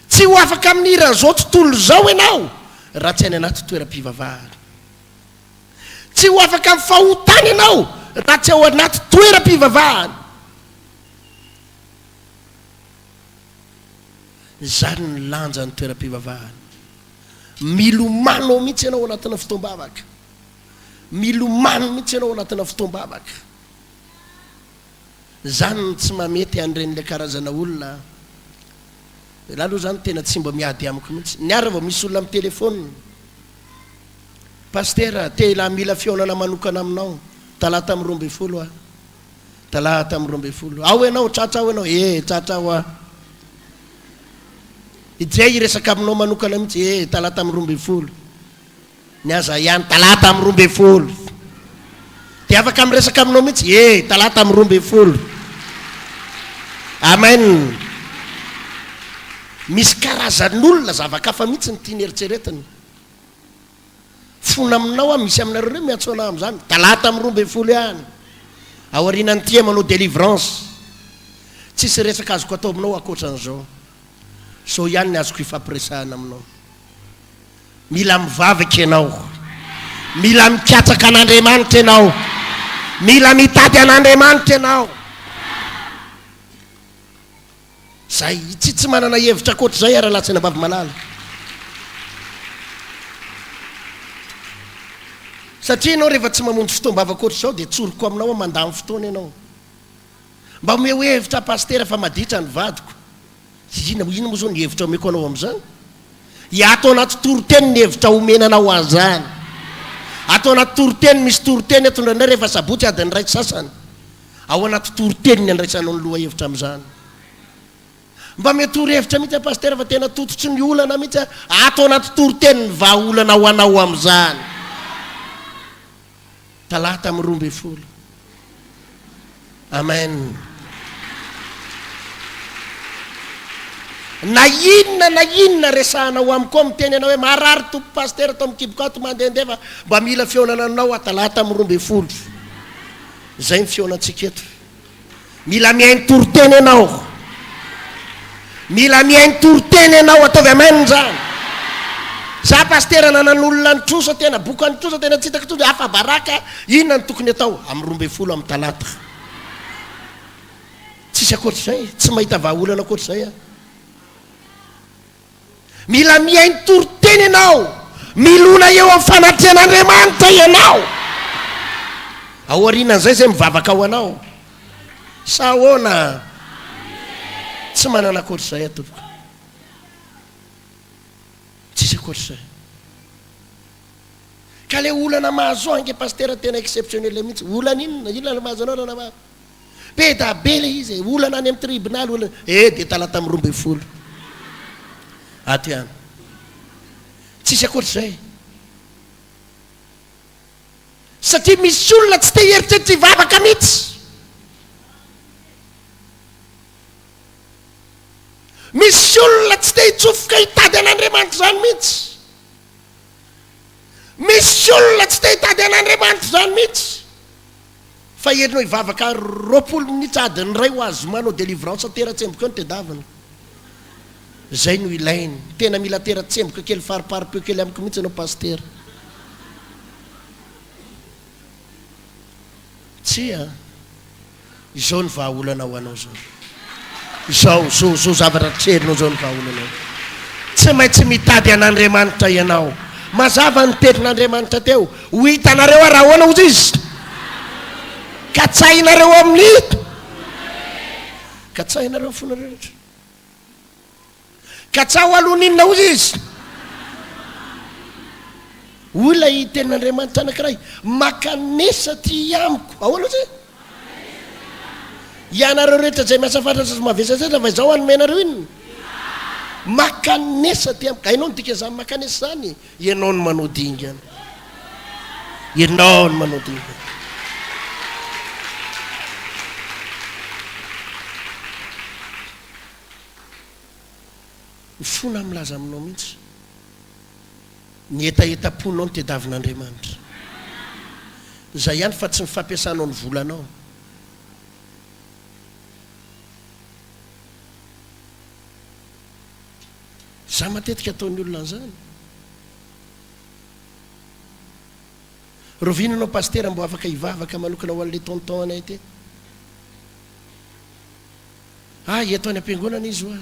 tsy ho afaka amin'ny iran'izao tontolo zao ianao raha tsy any anaty toeram-pivavahana tsy ho afaka amin'ny fahotana ianao raha tsy ao anaty toeram-pivavahana zany ny lanja ny toeram-pivavahana milomano mihitsy ianao anatina fotoam-bavaka milomano mihitsy ianao anatina fotoam-bavaka zany tsy mamety an'ireny karazana olona laha aloha zany tena tsy mba miady amiko mihitsy niara vao misy olona amin'ny telefôna pastera tela mila fionana manokana aminao talata amin'ny 12 talata amin'ny 12 ao ianao tratra ao ianao tratra ao a izay iresaka aminao manokana mihitsy talata amin'ny 12 ny aza ihany talata amin'ny 12 dia afaka miresaka aminao mihitsy talata amin'ny 12 amen misy karazan'olona zavakafa mihitsy ny tiany eritseretiny fona aminao a misy aminareo reo miantsoana amin'izany talata amin'ny 12 ihany ao arinany tia manao délivrance tsisy resaka azoko atao aminao akoatran'izao so ihany ny azoko ifampiresahana aminao mila mivavaka ianao mila mikatraka an'Andriamanitra ianao mila mitady an'Andriamanitra ianao zay tsy manana hevitra akoatr'izay ara latsina bavy malala satria ianao rehefa tsy mamonjy fotoam-bavaka ohatr'izao dia tsoroko aminao mandamy fotoana ianao mba ome hoe hevitra pastera fa maditra ny vadiko ina moa zao ny hevitra omeko anao amin'izany atao anaty toroteny ny hevitra omenanao an'izany atao anaty toroteny misy toroteny etondrandray rehefa sabotsy adiny raiky sasany ao anaty toroteny ny andraisanao ny loha hevitra amin'izany mba metoro hevitra mihitsy a pastera fa tena tototry ny olana mihitsy atao anaty toroteny ny vahaolana ho anao amin'izany talata amin'ny 12 amen na inona resahanao amiko ao miteny anao hoe marary tompo pastera to mikibokato mandehandefa mba mila fionana anao talata amin'ny 12 zay ny fionantsika eto mila mihainy toroteny ianao mila mihainy toroteny ianao ataovy amaniny zany za pastera nanan'olona ny trosa tena boka ny trosa tena tsy hitaka to afa baraka inona ny tokony atao amin'ny 12 amin'ny talata tsisy akoatr'izay tsy mahita vahaolana akoatr'izay mila mihainy toroteny ianao milona eo amin'ny fanatrehan'Andriamanitra ianao ao arinan'izay zay mivavaka ao anao sahoana tsy manana akoatr'izay atopoka tsisy akoatr'izay ka le olana mahazo ange pastera tena exceptionnel mihitsy olana inona mahazo anao rana be da be le izy olana any amin'ny tribunal olana dia talata amin'ny 12 ato ihany tsisy akoatr'izay satria misy olona tsy te heritreritra hivavaka mihitsy misy olona tsy te hitsofoka hitady an'Andriamanitra zany mihitsy misy olona tsy te hitady an'Andriamanitra zany mihitsy fa erinao ivavaka 20 minitra adiny ray ho azo manao délivrance tera-tsemboka eo ny tedavana zay no ilainy tena mila tera-tsemboka kely fariparipeo kely amiko mihitsy anao pastera tsia izao ny vahaolana ho anao zao zao zavatra trerinao zao ny vahaolanao tsy maintsy mitady an'Andriamanitra ianao mazava ny tenin'Andriamanitra teo ho hitanareo raha hoana ozy izy ka tsahinareo amin'ny ka tsahinareo fona rehetra ka tsa ho aloninona ozy izy olona tenin'Andriamanitra anankiray makanesa ty amiko ahoana ozy ianareo rehetra zay miasa fantatsa sy mavesasatra fa izao anomenareo inony makanesa ty amiko hainao nodika zany makanesa zany ianao no manao dingana ianao no manao dingana fona milaza aminao mihitsy ny etaetaponao ny tediavin'Andriamanitra zay ihany fa tsy mifampiasanao ny volanao za matetika ataony olona zany rovinanao pastera mbo afaka ivavaka manokana ho an'le tonton anay ty eto any am-piangonana izy hoa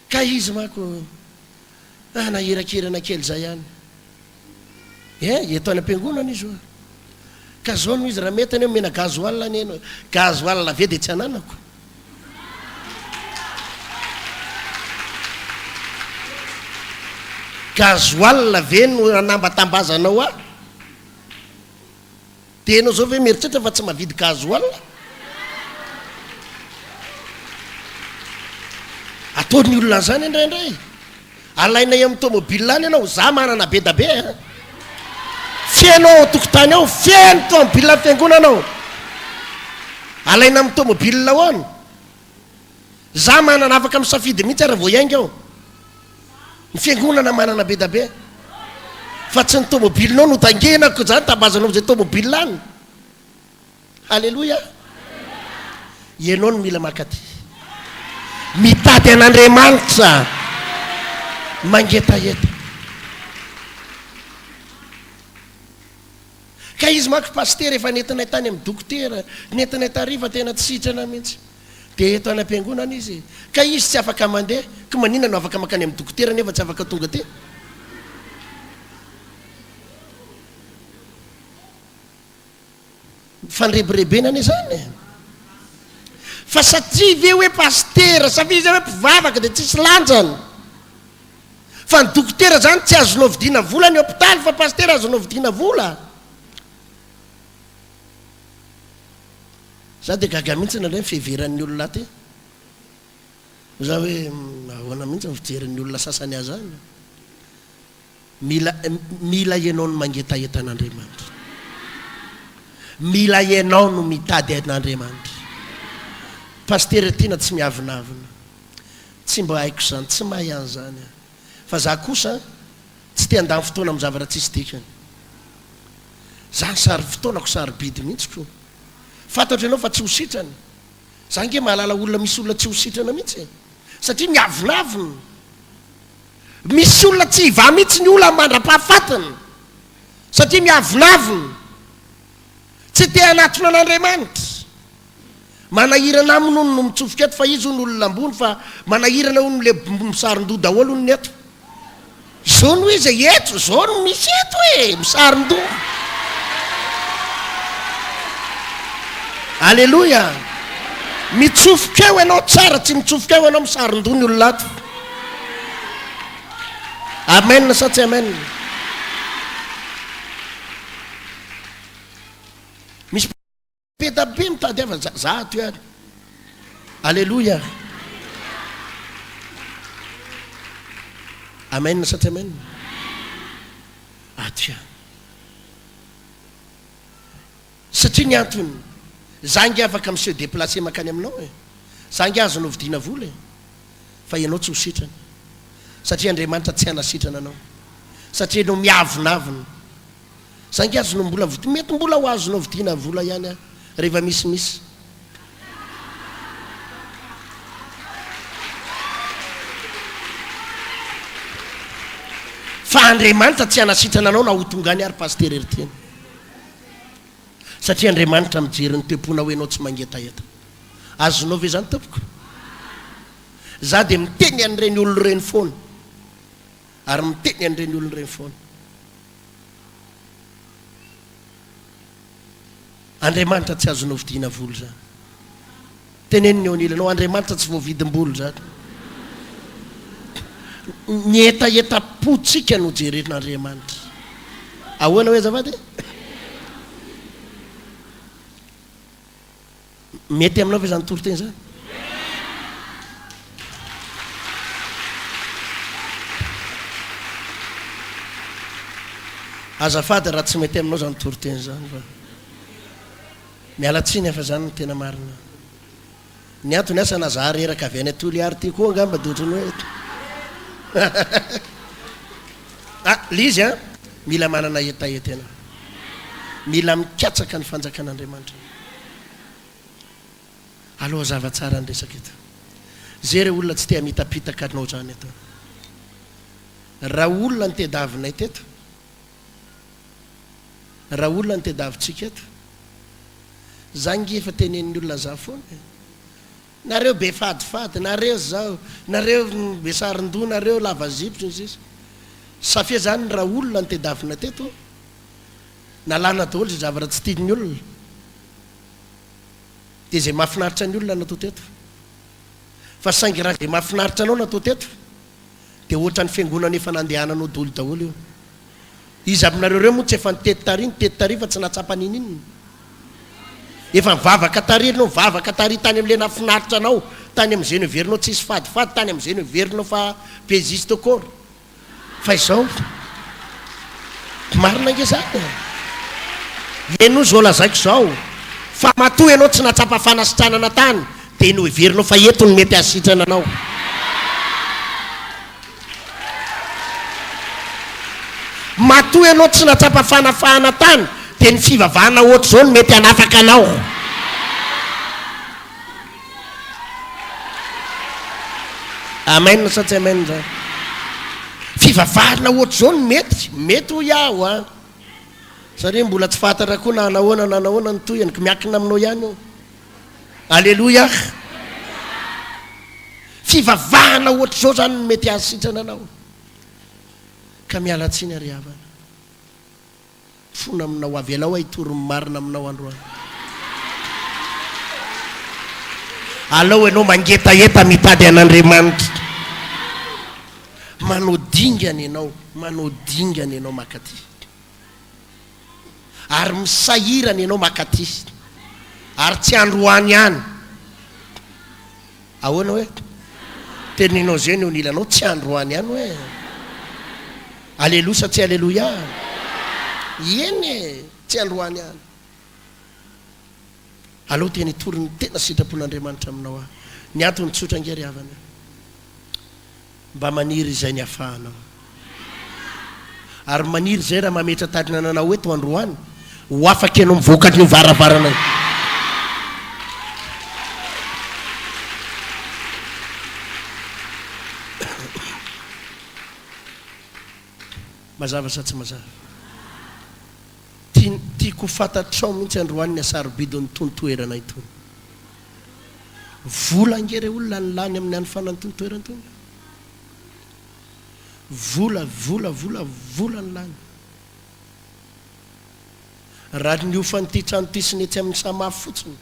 ka izy mako nahirakirana kely zay ihany eto any am-piangonana izy hoa ka zao no izy raha mety any eo mena gazoal any gazoal ave de tsy ananako gazoal ave no anambatambazanao de anao zao ve meritratra fa tsy mavidy gazoal ataony olona zany indraindray alainay amin'ny tomobile any ianao za manana be da be fianao tokotany ao fiany tomobile fiangonanao alaina amin'ny tomobile hoany za manana afaka misafidy mihitsy ara vo iainga ao ny fiangonana manana be da be fa tsy ny tomobilinao no tangenako zany tabazanao zay tomobile any halleloia ianao no mila makaty mitady an'Andriamanitra mangetaeta ka izy mako pastera efa nentinay tany amin'ny dokotera nentinay tariva tena tsy sitrana mihitsy de eto any am-piangonana izy ka izy tsy afaka mandeha ka manina no afaka makany amin'ny dokotera nefa tsy afaka tonga ty fandrebirebena ane zany fa satria ve hoe pastera satria izy hoe mpivavaka de tsisy lanjany fa ny dokotera zany tsy azonao vidina vola ny hôpitaly fa pastera azonao vidina vola za de gaga mihitsy nandray fiheveran'ny olona ty za hoe ahoana mihitsy fijeran'ny olona sasany azany mila ianao no mangetaeta an'Andriamanitra mila ianao no mitady an'Andriamanitra pastera tiana tsy miavinavina tsy mba haiko zany tsy mahay any zany fa za kosa tsy te andany fotoana amin'ny zavatra tsisy dikany za sary fotoanako sary bidy mihitsy ko fantatra ianao fa tsy ho sitrany za nge mahalala olona misy olona tsy ho sitrana mihitsy satria miavinavina misy olona tsy hiva mihitsy ny olona mandra-pahafatana satria miavinavina tsy te anatona an'Andriamanitra manahirana aminy ono no mitsofoka eto fa izy ono olona ambony fa manahirana ono le misarin-doha daholo ono eto zao no izy eto zao no misy eto e misarin-doha alleloia mitsofoka eo ianao tsara tsy mitsofoka eo ianao misarin-doha ny olona ato amen sa tsy amen misy pedabe mitady ava za ato ihany alleloia amen sa tsy amen ato ihany satria ny antony za nge afaka monsieur déplacé makany aminao e za nge azonao vidina vola e fa ianao tsy ho sitrana satria Andriamanitra tsy hanasitrana anao satria anao miavinavina zangy azonao mbola mety mbola ho azonao vidiana vola ihany a rehefa misimisy fa Andriamanitra tsy hanasitrana anao na ho tongany ary paster eryteny satria Andriamanitra mijery ny tempona hoe anao tsy mangetaheta azonao ve zany tompoko za dia miteny an'ireny olona ireny foana ary miteny an'ireny olona ireny foana Andriamanitra tsy azonao vidiana vola zany teneniny eo anilanao Andriamanitra tsy voavidim-bolo zany ny etaeta-potsika no jeren'Andriamanitra ahoana hoe azafady mety aminao ve zany toroteny zany azafady raha tsy mety aminao zany toroteny zany fa mialatsiny efa zany no tena marina ny antony asa nazaha reraka avy any atoly ary ty koa angamba dotriny hoe lizy a mila manana etaetena mila mikatsaka ny fanjakan'Andriamanitra aloha zava-tsara ny resaka eto zay reo olona tsy tea mitapitaka anao zany eto raha olona ny tedavinay teto raha olona ny tedavintsika eto zangy efa tenen'ny olona za foana nareo be fadifady nareo zao nareo be sarin-doha nareo lava zipotry sisa safia zany raha olona ny tedavina teto nalana daholo zay zavatra tsy tiany olona dia zay mahafinaritra ny olona natao teto fa saingy raha zay mahafinaritra anao natao teto dia ohatra ny fiangonana efa nandehananao daholo daholo io izy aminareo reo moa tsy efa nitety tary fa tsy natsapany ininy efa mivavaka tary anao mivavaka tary tany amin'le nafinaritra anao tany amin'izay no heverinao tsisy fadifady tany amin'izay no heverinao fa peziste kory fa izao marina nge zany eno zao lazaiko zao fa matoa ianao tsy natsapa fanasitranana tany dia no heverinao fa eto no mety asitrana anao matoa ianao tsy natsapa fanafahana tany dia ny fivavahana ohatr' zao no mety hanafaka anao amainina sa tsy amainina zany fivavahana ohatr' zao no mety ho iaho a satria mbola tsy fantatra koa na nahoana ny toyaniko miakina aminao ihany io alleloia fivavahana ohatr' zao zany no mety hasitrana anao ka mialatsiny ary havana fona aminao avy alao ahitoro marina aminao androany alao ianao mangetaeta mitady an'Andriamanitra manao dingany ianao makaty ary misahirana ianao makaty ary tsy androany ihany ahoana hoe teninao zay ny onilanao tsy androany ihany hoe alleloia sa tsy alleloia eny tsy androany ihany aloha tena hitoriny tena sitrapon'Andriamanitra aminao a ny antony tsotra ngery havana mba maniry izay ny hafahanao ary maniry zay raha mametra tarina ananao eto androany ho afaka ianao mivoaka ny varavaranay mazava sa tsy mazava tiako fantatrao mihitsy androany ny asarobidon'ny tontoerana itony vola ngere olona ny lany amin'ny any fanany tontoerana tony vola ny lany raha ny ofany ty trano ty sy netsy amin'ny samafo fotsiny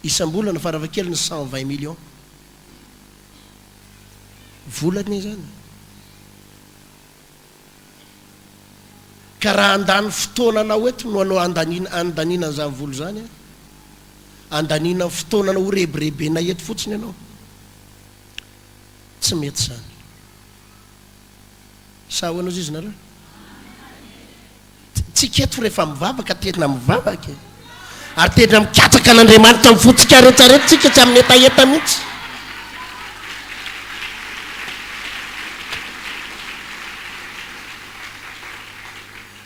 isam-bolana faravakely ny 120 millions volany zany ka raha andany fotoananao eto no anao andanina zany volo zany andanina fotoananao horebirebe na eto fotsiny ianao tsy mety zany sa hoanao zizy nareo tsika eto rehefa mivavaka tena mivavaka ary tena mikatsaka an'Andriamanitra mifotsika retsaretra tsika tsy amin'ny etaeta mihitsy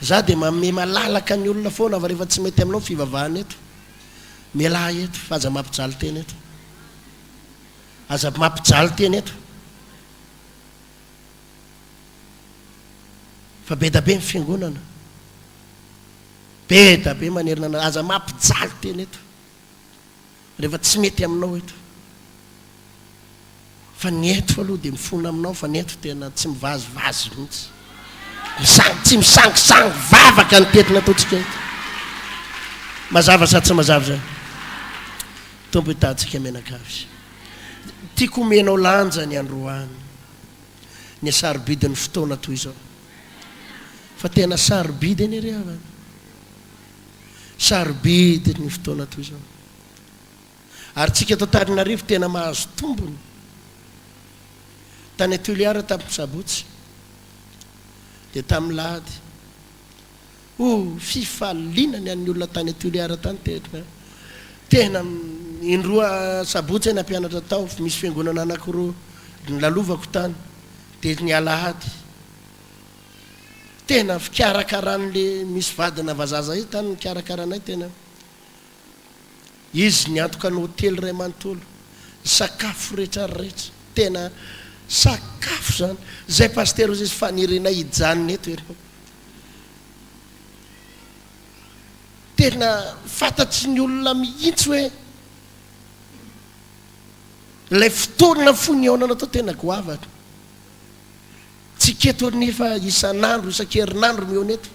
za dia mame malalaka ny olona foana fa rehefa tsy mety aminao fivavahana eto mialahy eto fa aza mampijaly tena eto aza mampijaly tena eto fa be da be ny fiangonana be da be manerina aza mampijaly tena eto rehefa tsy mety aminao eto fa ny eto aloha dia mifona aminao fa ny eto tena tsy mivazivazy mihitsy tsy misangisangy vavaka ny tetina ataontsika eto mazava sa tsy mazava zany tompo hitantsika menakavy tiako menao lanja ny androany ny sarobidiny fotoana toy izao fa tena sarobidy any ry avany sarobidy ny fotoana toy izao ary tsika atao Tarinarivo tena mahazo tombony tany Toliara tamin'ny sabotsy dia tamin'ny lahady fifalinany an'ny olona tany Toliara tany tena indroa sabotsy ny ampianatra tao misy fiangonana anankiroa ny lalovako tany dia ny alahady tena fikarakaran'le misy vadina vazaza izy tany nikarakaranay tena izy ny antoka ny hotely ray manontolo sakafo rehetrarehetra tena sakafo zany zay paster izy fanirina hijanony eto ero tena fantatsy ny olona mihitsy hoe lay fotoana fonionana atao tena goavatra tsy keto nefa isan'andro isan-kerinandro miona eto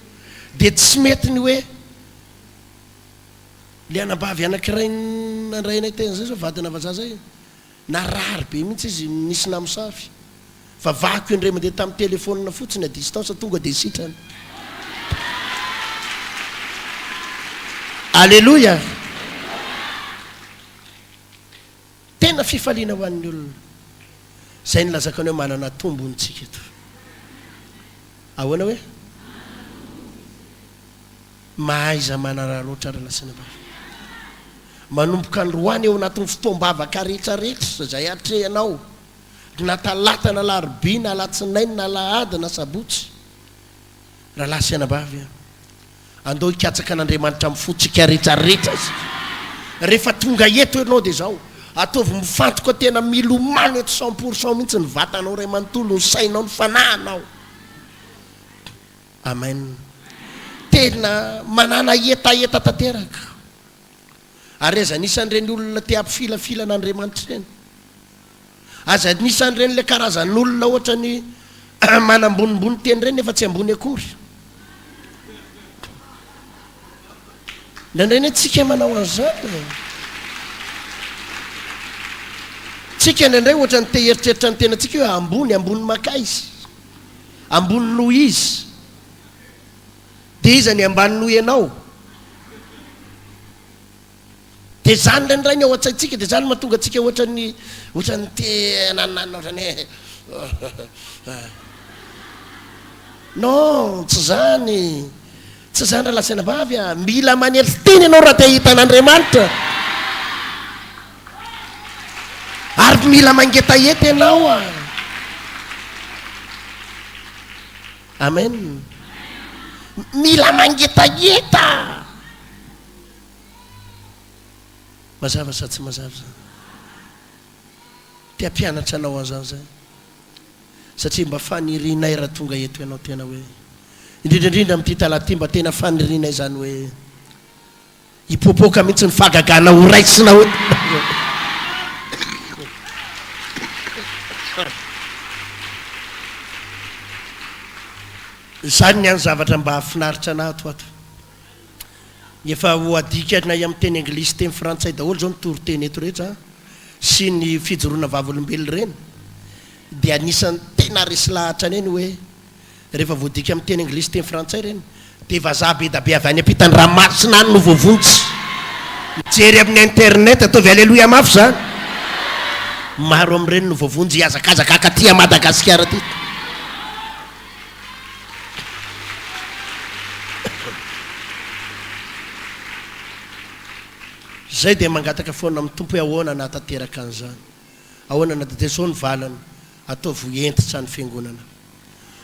dia tsy mety ny hoe le anambavy anankiray nandrainay tena zay zao vadina vazaza narary be mihitsy izy nisy namosafy fa vako indray mandeha tamin'ny telefonina fotsiny a distance tonga dia sitrany alleloia tena fifaliana ho an'ny olona zay nylazaka ny hoe manana tombonytsika eto ahoana hoe mahaiza manara loatra rahalasina bavy manomboka androany eo anatin'ny fotoam-bavaka rehetrarehetra zay atrehanao na talata na larobia na alatsinainy na lahady na sabotsy raha lasina bavy andao hikatsaka an'Andriamanitra mifotsika rehetrarehetra izy rehefa tonga eto ianao dia zao ataovy mifantoka tena milomano eto 100% mihitsy ny vatanao ray manontolo ny sainao ny fanahinao amen tena manana etaeta tanteraka ary aza nisan'ireny olona te ampifilafila an'Andriamanitra ireny aza nisan'ireny le karazan'olona ohatra ny manambonimbony teny ireny nefa tsy ambony akory nandray ny tsika manao an'izany tsika ndraindray ohatra ny te heritreritra ny tena tsika hoe ambony makaizy ambony noho izy dia iza ny ambany noho ianao dia zany ndraindray ny ao an-tsaitsika dia zany mahatonga atsika ohatra ny tenananina ohatrany non tsy zany raha lasina vavy mila manely teny ianao raha te hita an'Andriamanitra ary mila mangetaheta ianao amen mila mangetaheta mazava sa tsy mazava zany te ampianatra anao an'izany zany satria mba fanirinay raha tonga eto ianao tena hoe indrindrandrindra amin'ity talaty mba tena fanirinay zany hoe hipopoka mihitsy ny fahagagana ho raisina hoe zany ny any zavatra mba hafinaritra ana ato efa ho adikana amin'ny teny anglisy teny frantsay daholo zao nitory-teny eto rehetra sy ny fijoroana vavolombelona ireny dia anisan'ny tena resy lahatra any eny hoe rehefa voadika amin'ny teny anglisy teny frantsay ireny dia vazaha be da be avy any ampitany ranomasina any no voavontsy mijery amin'ny internet ataovy alleloia mafy zany maro amin'ireny no voavonjy hiazakazaka akaty a Madagasikara ty zay dia mangataka foana amin'ny tompo hoe ahoana na tanteraka an'izany ahoana na dia zao ny valana ataovy entitra ny fiangonana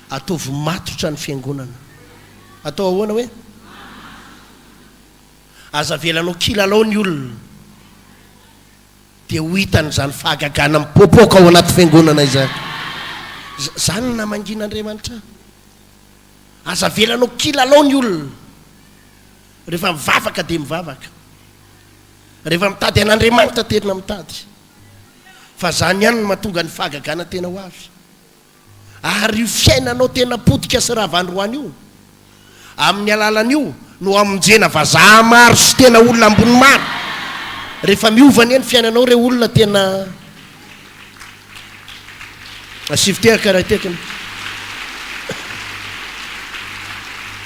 ataovy matotra ny fiangonana atao ahoana hoe aza velanao kilalao ny olona dia ho hitany zany fahagagana mipopoka ao anaty fiangonana izany zany na mangin'Andriamanitra aza velanao kilalao ny olona rehefa mivavaka dia mivavaka rehefa mitady an'Andriamanitra tena mitady fa zany ihany no mahatonga ny fahagagana tena ho avy ary io fiainanao tena potika sy rahavandroany io amin'ny alalan'io no amonjena vazaha maro sy tena olona ambony maro rehefa miovany eny fiainanao reo olona tena asiviteka karaha tekiny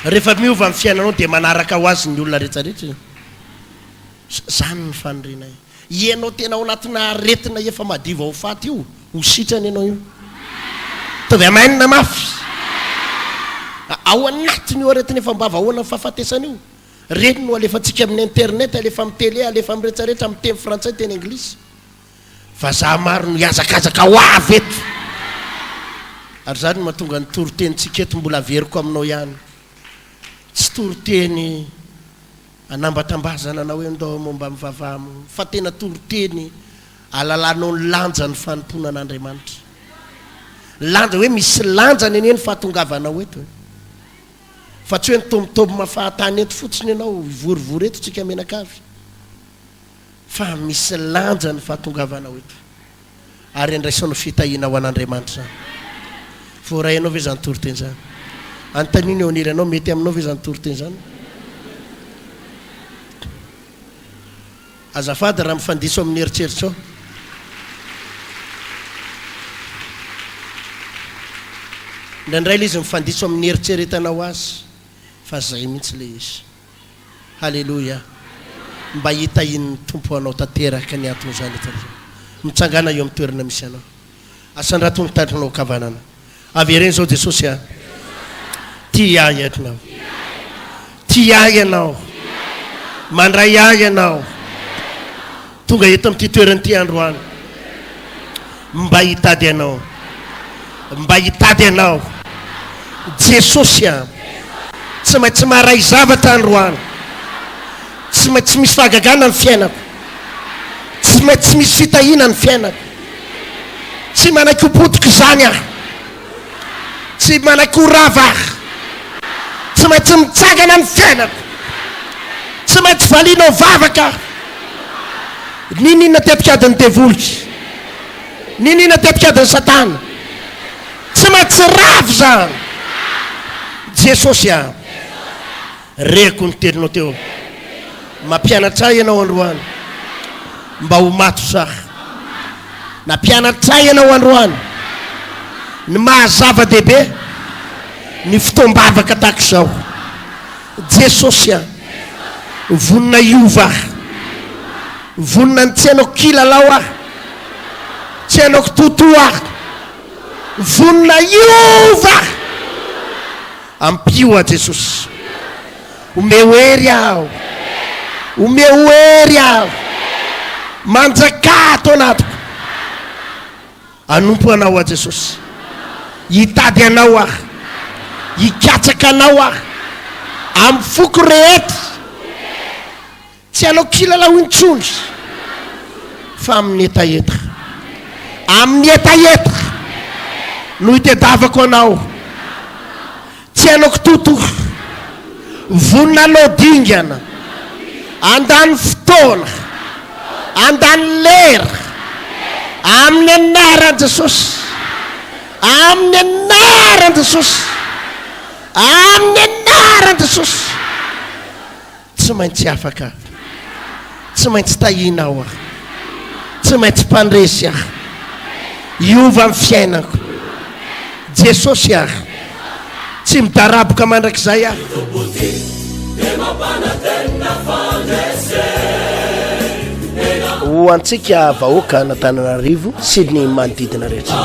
rehefa miova amin'ny fiainanao dia manaraka ho azy ny olona rehetrarehetra zany ny fanorenay ianao tena ao anatina aretina efa madiva ho faty io ho sitrany ianao io tovy amainina mafy ao anatiny io aretina efa mbava ahoana fahafatesana io reny no alefantsika amin'ny internet alefa amin'ny télé alefa amin'ny rehetrarehetra amin'ny teny frantsay teny anglisy fa za maro no hiazakazaka ho avy eto ary zany no mahatonga ny torotenitsika eto mbola averiko aminao ihany tsy toroteny anambatambazana na hoe ndao momba mivavamo fa tena toroteny alalanao ny lanja ny fanompona an'Andriamanitra lanja hoe misy lanja ny eny fahatongavanao eto fa tsy hoe nitombotombo mafahatany eto fotsiny ianao ivorivory eto tsika menakavy fa misy lanja ny fahatongavanao eto ary andraisanao fitahina ho an'Andriamanitra fora ianao ve zany toroteny zany antaniny eo aniry anao mety aminao ve zany toroteny zany azafady raha mifandiso amin'ny eritseritra ao ndraindray ilay izy mifandiso amin'ny eritseretanao azy fa zay mihitsy le izy halleloia mba hitahiny tompo anao tanteraka ny atony zany mitsangana eo amin'ny toerana misy anao asandrato mitandrinao kavanana avy reny zao Jesosy a tia ahy etonao tia ahy ianao mandray ahy ianao tonga eto amin'ity toerany ty androany mba hitady anao mba hitady anao Jesosy a tsy maintsy maharay zavatra androany tsy maintsy misy fahagagana ny fiainako tsy maintsy misy fitahina ny fiainako tsy manaiky ho potika zany aho tsy manaiky ho rava tsy maintsy mitsangana ny fiainako tsy maintsy valinao vavaka ninina tetikadiny devolotry ninina tetikadiny satana tsy maintsy ravy zany Jesosy a reko ny telinao teo mampianatra ianao androany mba ho mato saha nampianatra ianao androany ny mahazava-dehibe ny fitombavaka tahaka izao Jesosy a vonina iova vonina ny tsy hainao kilalao ah tsy hainao toto ah vonina iova ampio a Jesosy omeo hery aho omeo hery aho manjaka ato anatiko anompo anao a Jesosy hitady anao ah hikatsaka anao ah amin'ny foko rehetra tsy hanao kilalao intsony fa amin'ny etaeta amin'ny etaeta no hitadiavako anao tsy hanao kitoto vonina anao dingana andany fotoana andany lera amin'ny anaran Jesosy amin'ny anaran Jesosy amin'ny anaran Jesosy tsy maintsy afaka tsy maintsy tahinao ah tsy maintsy mpandresy ah iova amin'ny fiainako Jesosy ah tsy midaraboka mandrakizay ah ho antsika vahoaka n'Antananarivo sy ny manodidina rehetra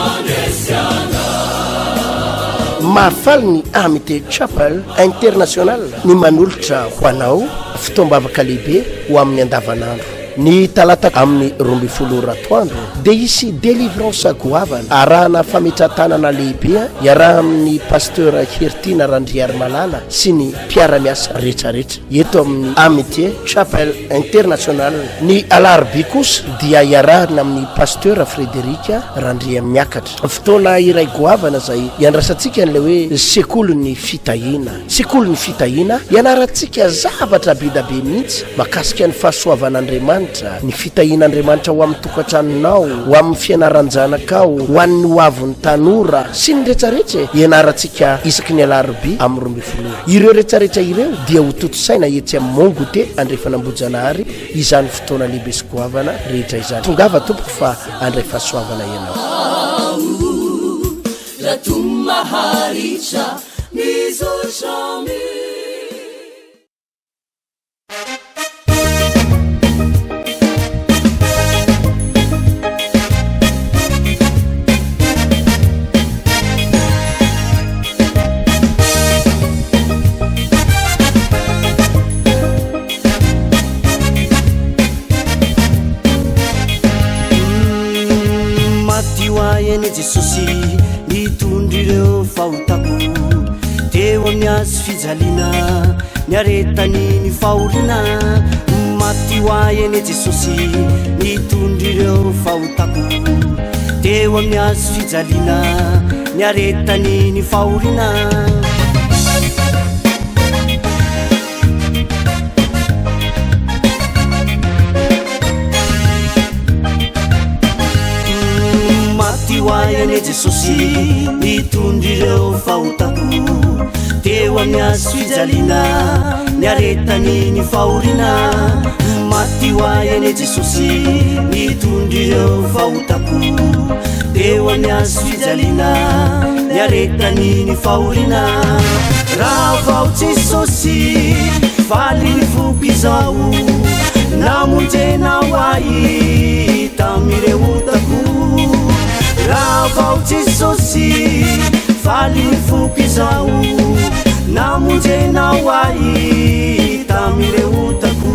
mahafaly ny Amity Chapel International ny manolotra ho anao fitombavaka lehibe ho amin'ny andavanandro ny talata amin'ny romby folo ratoandro dia isy délivrance goavana arahana fametratanana lehibe iaraha amin'ny pasteur Hertina Randriary Malala sy ny mpiara-miasa rehetrarehetra eto amin'ny Amitié Chapel International. Ny alarobia kosa dia iarahana amin'ny pasteur Frédéric Randria miakatra. Fotoana iray goavana zay iandrasantsika n'ilay hoe sekoly ny fitahina ianarantsika zavatra bidabe mihitsy makasika ny fahasoavan'Andriamanitra, ny fitahin'Andriamanitra ho amin'ny tokantranonao, ho amin'ny fianaran-janakao, ho an'ny hoavin'ny tanora sy ny rehetrarehetra ianarantsika isaky ny alarobia amin'ny 12. Ireo rehetrarehetra ireo dia ho toto-saina etsy amin'ny Mongote andrefanambojanahary izany fotoana lehibe sy goavana rehetra izany. Tongava tompoko fa andray fahasoavana ianao. Jesosy nitondry ireo fahotako teo amin'ny azy fijalina niaretany ny fahoriana. Maty ho ahy eny Jesosy nitondry ireo fahotako teo amin'ny azy fijalina niaretany ny fahoriana. Ene Jesosy nitondry ireo fahotako teo amin'ny azy fijalina niaretany ny fahoriana. Maty ho ahy ene Jesosy nitondry ireo fahotako teo amin'ny azy fijalina niaretany ny fahoriana. Raha vao Jesosy faly ny foko izao namonjena ho ahy tamin'ireo otako. Raha vao Jesosy faly ny foko izao namonjena ho ahy tamin'ireo otako.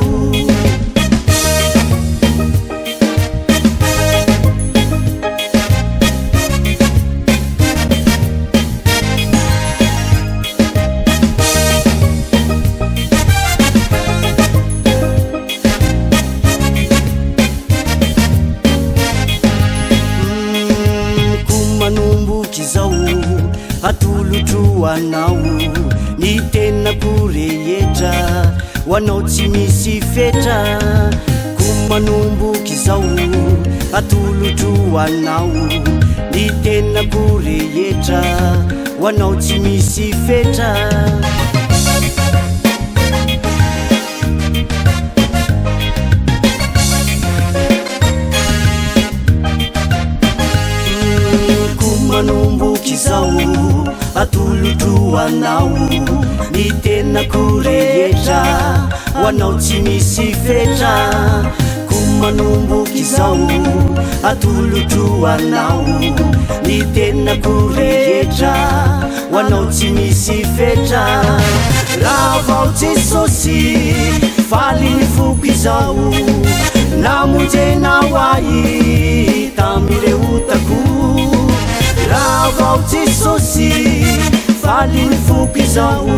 Atolotro anao ny tenako rehetra ho anao tsy misy fetra. Ko manomboky izao atolotro anao ny tenako rehetra ho anao tsy misy fetra. Manomboky izao atolotro anao ny tenako rehetra ho anao tsy misy fetra. Ko manomboky izao atolotro anao ny tenako rehetra ho anao tsy misy fetra. Raha vao Jesosy faly ny foko izao namonjena ho ahy tamin'ireo otako. Raha vao Jesosy faly ny foko izao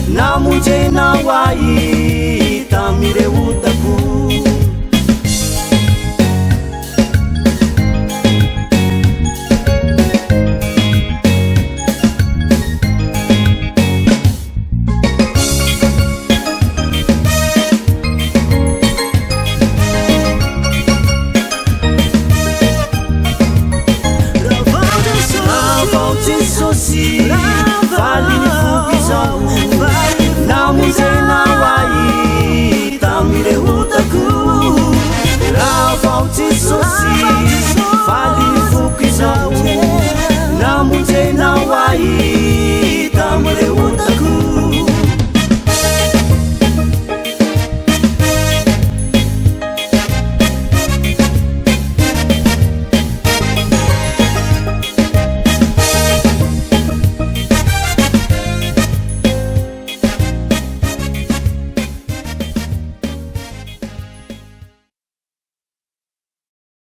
namonjena ho ahy tamin'ireo otako.